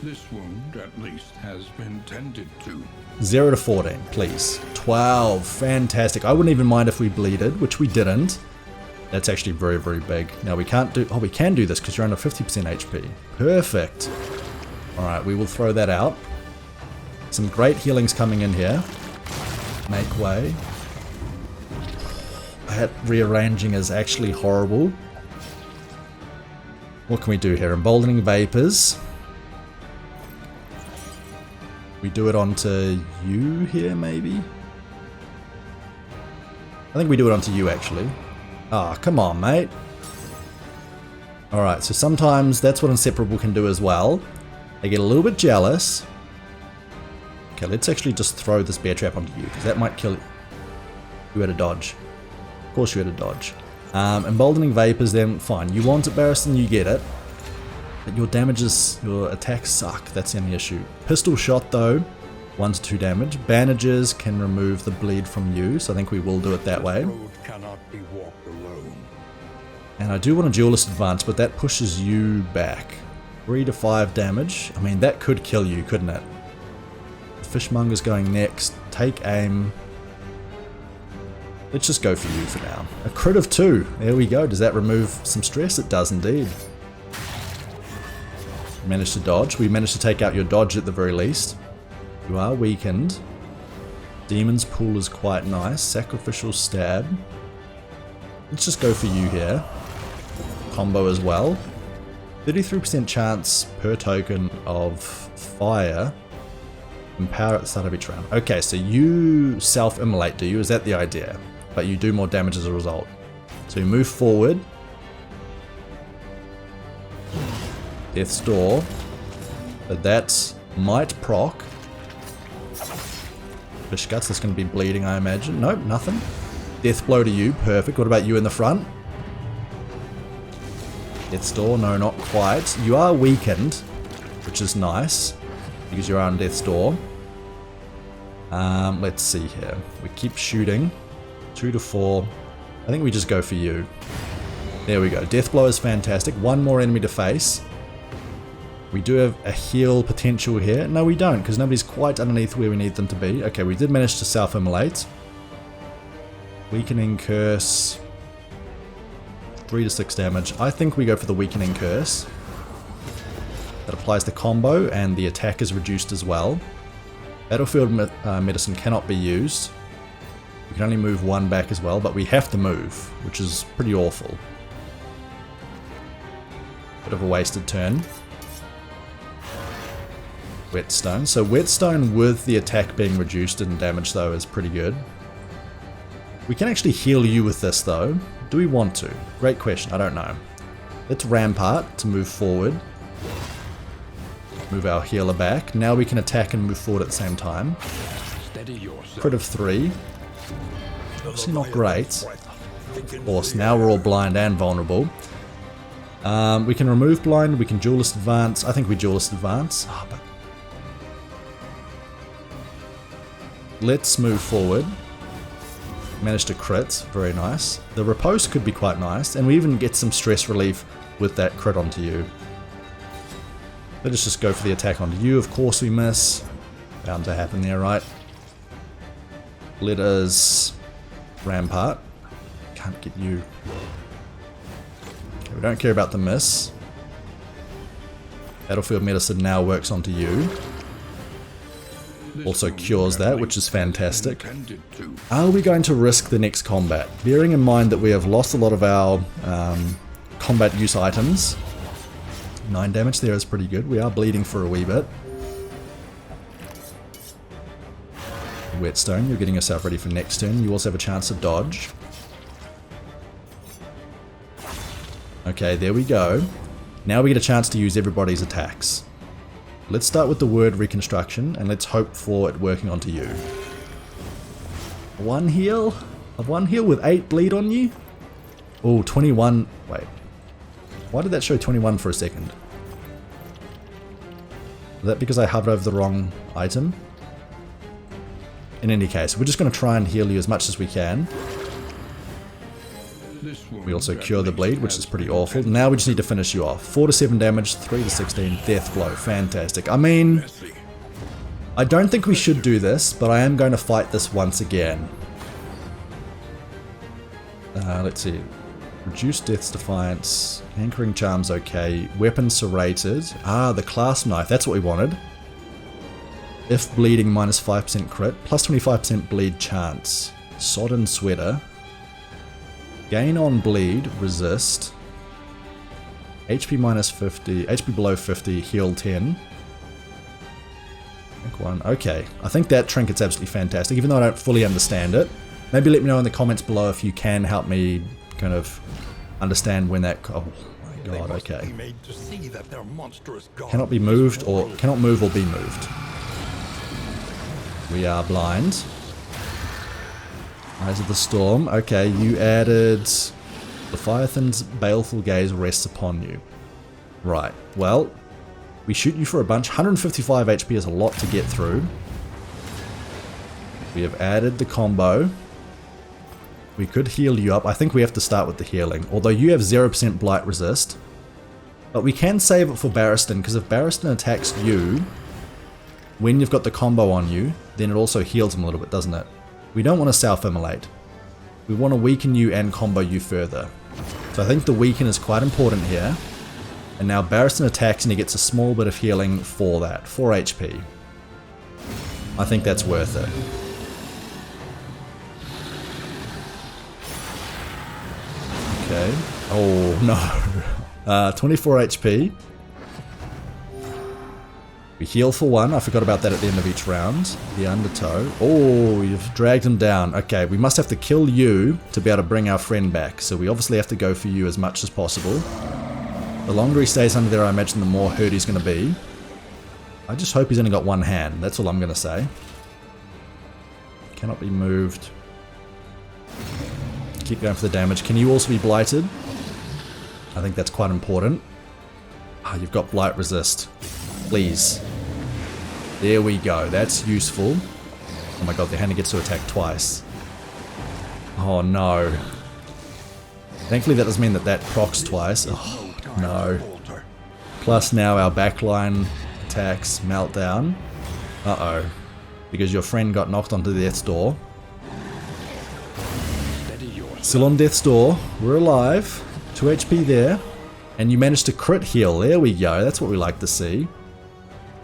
This wound at least has been tended to. 0 to 14, please. 12. Fantastic. I wouldn't even mind if we bleeded, which we didn't. That's actually very, very big. Now we can't do... Oh, we can do this because you're under 50% HP. Perfect. Alright, we will throw that out. Some great healings coming in here. Make way. That rearranging is actually horrible. What can we do here? Emboldening Vapors. We do it onto you here, maybe? I think we do it onto you, actually. Ah, come on, mate. Alright, so sometimes that's what Inseparable can do as well. They get a little bit jealous. Okay, let's actually just throw this bear trap onto you, because that might kill you. You had a dodge. Of course you had a dodge. Emboldening Vapors then, fine. You want it, Barristan, you get it. But your damages, your attacks suck, that's the only issue. Pistol shot though, 1 to 2 damage. Bandages can remove the bleed from you, so I think we will do it that way. Cannot be walked alone. And I do want a duelist advance, but that pushes you back. 3 to 5 damage. I mean, that could kill you, couldn't it? The Fishmonger's going next. Take aim. Let's just go for you for now. A crit of 2. There we go. Does that remove some stress? It does indeed. Managed to dodge. We managed to take out your dodge at the very least. You are weakened. Demon's Pool is quite nice. Sacrificial Stab. Let's just go for you here. Combo as well. 33% chance per token of fire. Empower at the start of each round. Okay, so you self-immolate, do you? Is that the idea? But you do more damage as a result. So you move forward. Death's Door. But that might proc. Fish Guts, that's going to be bleeding, I imagine. Nope, nothing. Death Blow to you, perfect. What about you in the front? Death's Door, no, not quite. You are weakened, which is nice, because you're on Death's Door. Let's see here. We keep shooting. 2 to 4. I think we just go for you. There we go. Death Blow is fantastic. 1 more enemy to face. We do have a heal potential here. No, we don't, because nobody's quite underneath where we need them to be. Okay, we did manage to self-immolate. Weakening Curse. 3 to 6 damage. I think we go for the Weakening Curse. That applies the combo, and the attack is reduced as well. Battlefield Medicine cannot be used. We can only move 1 back as well, but we have to move, which is pretty awful. Bit of a wasted turn. Whetstone. So Whetstone with the attack being reduced in damage though is pretty good. We can actually heal you with this though. Do we want to? Great question, I don't know. Let's Rampart to move forward. Move our healer back. Now we can attack and move forward at the same time. Steady yourself. Crit of 3. Obviously not great. Of course, now we're all blind and vulnerable. We can remove blind, we can duelist advance. I think we duelist advance. Oh, but let's move forward. Managed to crit, very nice. The riposte could be quite nice, and we even get some stress relief with that crit onto you. Let us just go for the attack onto you. Of course we miss. Bound to happen there, right? Let us rampart. Can't get you. Okay, we don't care about the miss. Battlefield medicine now works onto you. Also cures that, which is fantastic. Are we going to risk the next combat? Bearing in mind that we have lost a lot of our combat use items. 9 damage there is pretty good. We are bleeding for a wee bit. Whetstone, you're getting yourself ready for next turn. You also have a chance to dodge. Okay, there we go. Now we get a chance to use everybody's attacks. Let's start with the word reconstruction, and let's hope for it working onto you. 1 heal? A 1 heal with 8 bleed on you? Oh, 21. Wait. Why did that show 21 for a second? Is that because I hovered over the wrong item? In any case, we're just going to try and heal you as much as we can. We also cure the bleed, which is pretty awful. Now we just need to finish you off. 4 to 7 damage, 3 to 16, death blow. Fantastic. I mean, I don't think we should do this, but I am going to fight this once again. Let's see. Reduced Death's Defiance. Anchoring Charm's okay. Weapon Serrated. Ah, the clasp knife. That's what we wanted. If bleeding, minus 5% crit. Plus 25% bleed chance. Sodden Sweater. Gain on bleed, resist. HP minus 50, HP below 50, heal 10. Drink 1. Okay, I think that trinket's absolutely fantastic, even though I don't fully understand it. Maybe let me know in the comments below if you can help me kind of understand when that. Oh my god, okay. Cannot be moved or cannot move or be moved. We are blind. Eyes of the Storm. Okay, you added Leviathan's baleful gaze rests upon you. Right, well, we shoot you for a bunch. 155 HP is a lot to get through. We have added the combo. We could heal you up. I think we have to start with the healing. Although you have 0% blight resist. But we can save it for Barristan, because if Barristan attacks you, when you've got the combo on you, then it also heals him a little bit, doesn't it? We don't want to self-immolate. We want to weaken you and combo you further. So I think the weaken is quite important here. And now Barristan attacks and he gets a small bit of healing for that. 4 HP. I think that's worth it. Okay. Oh no. 24 HP. We heal for 1. I forgot about that at the end of each round. The undertow. Oh, you've dragged him down. Okay, we must have to kill you to be able to bring our friend back. So we obviously have to go for you as much as possible. The longer he stays under there, I imagine the more hurt he's going to be. I just hope he's only got 1 hand. That's all I'm going to say. Cannot be moved. Keep going for the damage. Can you also be blighted? I think that's quite important. Ah, you've got blight resist. Please. There we go. That's useful. Oh my god, the hand gets to attack twice. Oh no. Thankfully that doesn't mean that that procs twice. Oh no. Plus now our backline attacks meltdown. Uh-oh. Because your friend got knocked onto death's door. Still on death's door. We're alive. 2 HP there. And you managed to crit heal. There we go. That's what we like to see.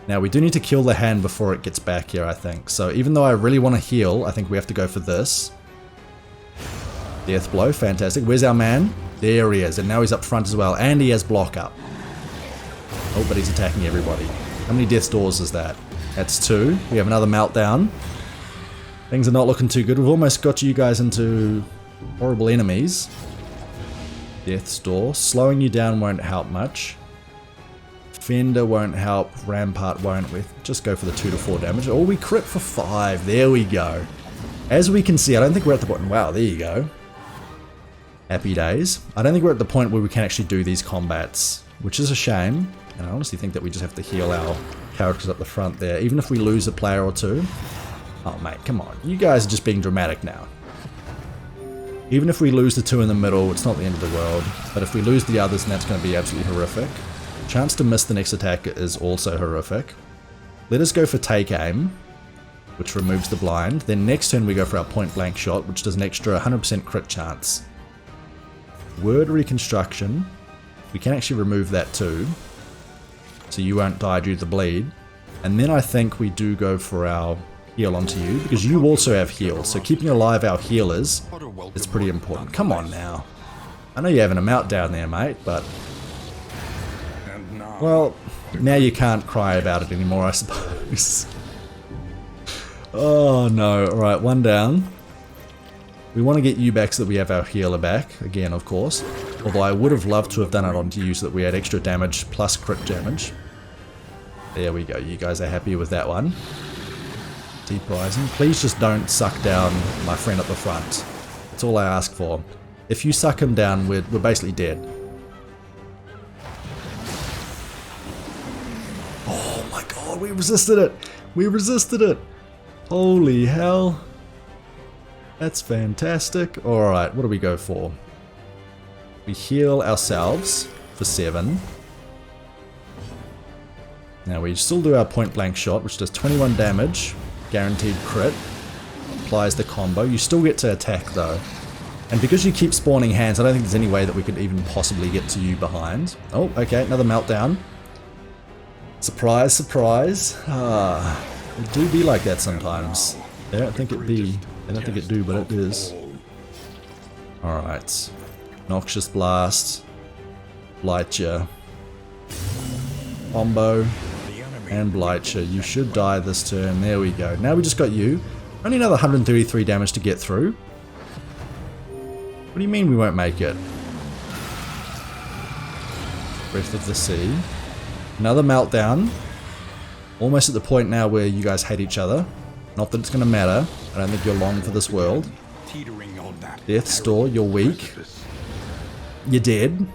Now we do need to kill the hand before it gets back here, I think. So even though I really want to heal, I think we have to go for this. Death blow, fantastic. Where's our man? There he is, and now he's up front as well, and he has block up. Oh, but he's attacking everybody. How many death's doors is that? That's 2. We have another meltdown. Things are not looking too good. We've almost got you guys into horrible enemies. Death's door. Slowing you down won't help much. Fender won't help. Rampart won't. We just go for the 2 to 4 damage. Oh, we crit for 5. There we go. As we can see, I don't think we're at the bottom. Wow, there you go. Happy days. I don't think we're at the point where we can actually do these combats, which is a shame. And I honestly think that we just have to heal our characters up the front there, even if we lose a player or two. Oh, mate, come on. You guys are just being dramatic now. Even if we lose the 2 in the middle, it's not the end of the world. But if we lose the others, then that's going to be absolutely horrific. Chance to miss the next attack is also horrific. Let us go for take aim, which removes the blind. Then next turn we go for our point blank shot, which does an extra 100% crit chance. Word reconstruction. We can actually remove that too, so you won't die due to the bleed. And then I think we do go for our heal onto you, because you also have heal. So keeping alive our healers is pretty important. Come on now. I know you're having a meltdown there, mate, but... well, now you can't cry about it anymore, I suppose. Oh no. Alright, 1 down. We want to get you back so that we have our healer back, again of course. Although I would have loved to have done it onto you so that we had extra damage plus crit damage. There we go, you guys are happy with that one. Deep Rising. Please just don't suck down my friend at the front. That's all I ask for. If you suck him down, we're basically dead. Oh my god, we resisted it! We resisted it! Holy hell. That's fantastic. Alright, what do we go for? We heal ourselves for 7. Now we still do our point blank shot, which does 21 damage. Guaranteed crit. Applies the combo. You still get to attack though. And because you keep spawning hands, I don't think there's any way that we could even possibly get to you behind. Oh, okay, another meltdown. Surprise, surprise. It do be like that sometimes. They don't think it be. I don't think it do, but it is. Alright. Noxious Blast. Blightya. Combo. And Blightya. You should die this turn. There we go. Now we just got you. Only another 133 damage to get through. What do you mean we won't make it? Breath of the Sea. Another meltdown. Almost at the point now where you guys hate each other. Not that it's going to matter. I don't think you're long for this world. Death's Door, you're weak. You're dead.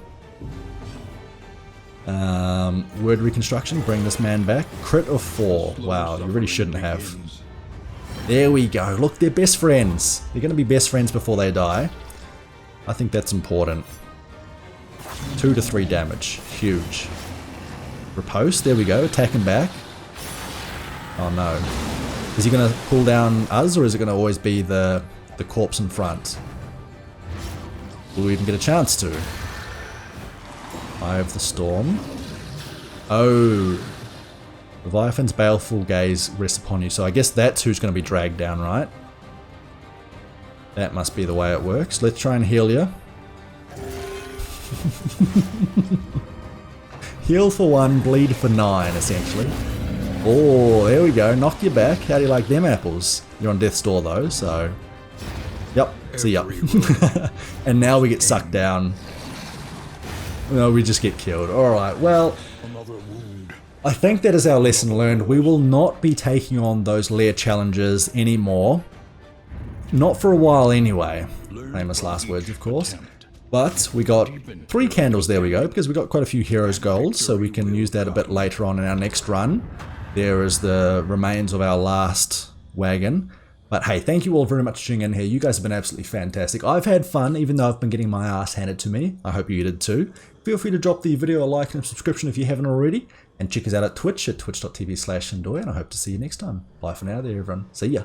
Word reconstruction, bring this man back. Crit of 4. Wow, you really shouldn't have. There we go. Look, they're best friends. They're going to be best friends before they die. I think that's important. 2 to 3 damage. Huge. Riposte, there we go. Attack him back. Oh no. Is he going to pull down us, or is it going to always be the corpse in front? Will we even get a chance to? Eye of the Storm. Oh. Leviathan's baleful gaze rests upon you, so I guess that's who's going to be dragged down, right? That must be the way it works. Let's try and heal you. Heal for 1, bleed for 9, essentially. Oh, there we go. Knock you back. How do you like them apples? You're on death's door though, so... Yep. See ya. And now we get sucked down. No, we just get killed. Alright, well... I think that is our lesson learned. We will not be taking on those lair challenges anymore. Not for a while anyway. Famous last words, of course. But we got 3 candles, there we go, because we got quite a few heroes golds, so we can use that a bit later on in our next run. There is the remains of our last wagon. But hey, thank you all very much for tuning in here. You guys have been absolutely fantastic. I've had fun, even though I've been getting my ass handed to me. I hope you did too. Feel free to drop the video a like and a subscription if you haven't already. And check us out at Twitch at twitch.tv/Shindoy. And I hope to see you next time. Bye for now there, everyone. See ya.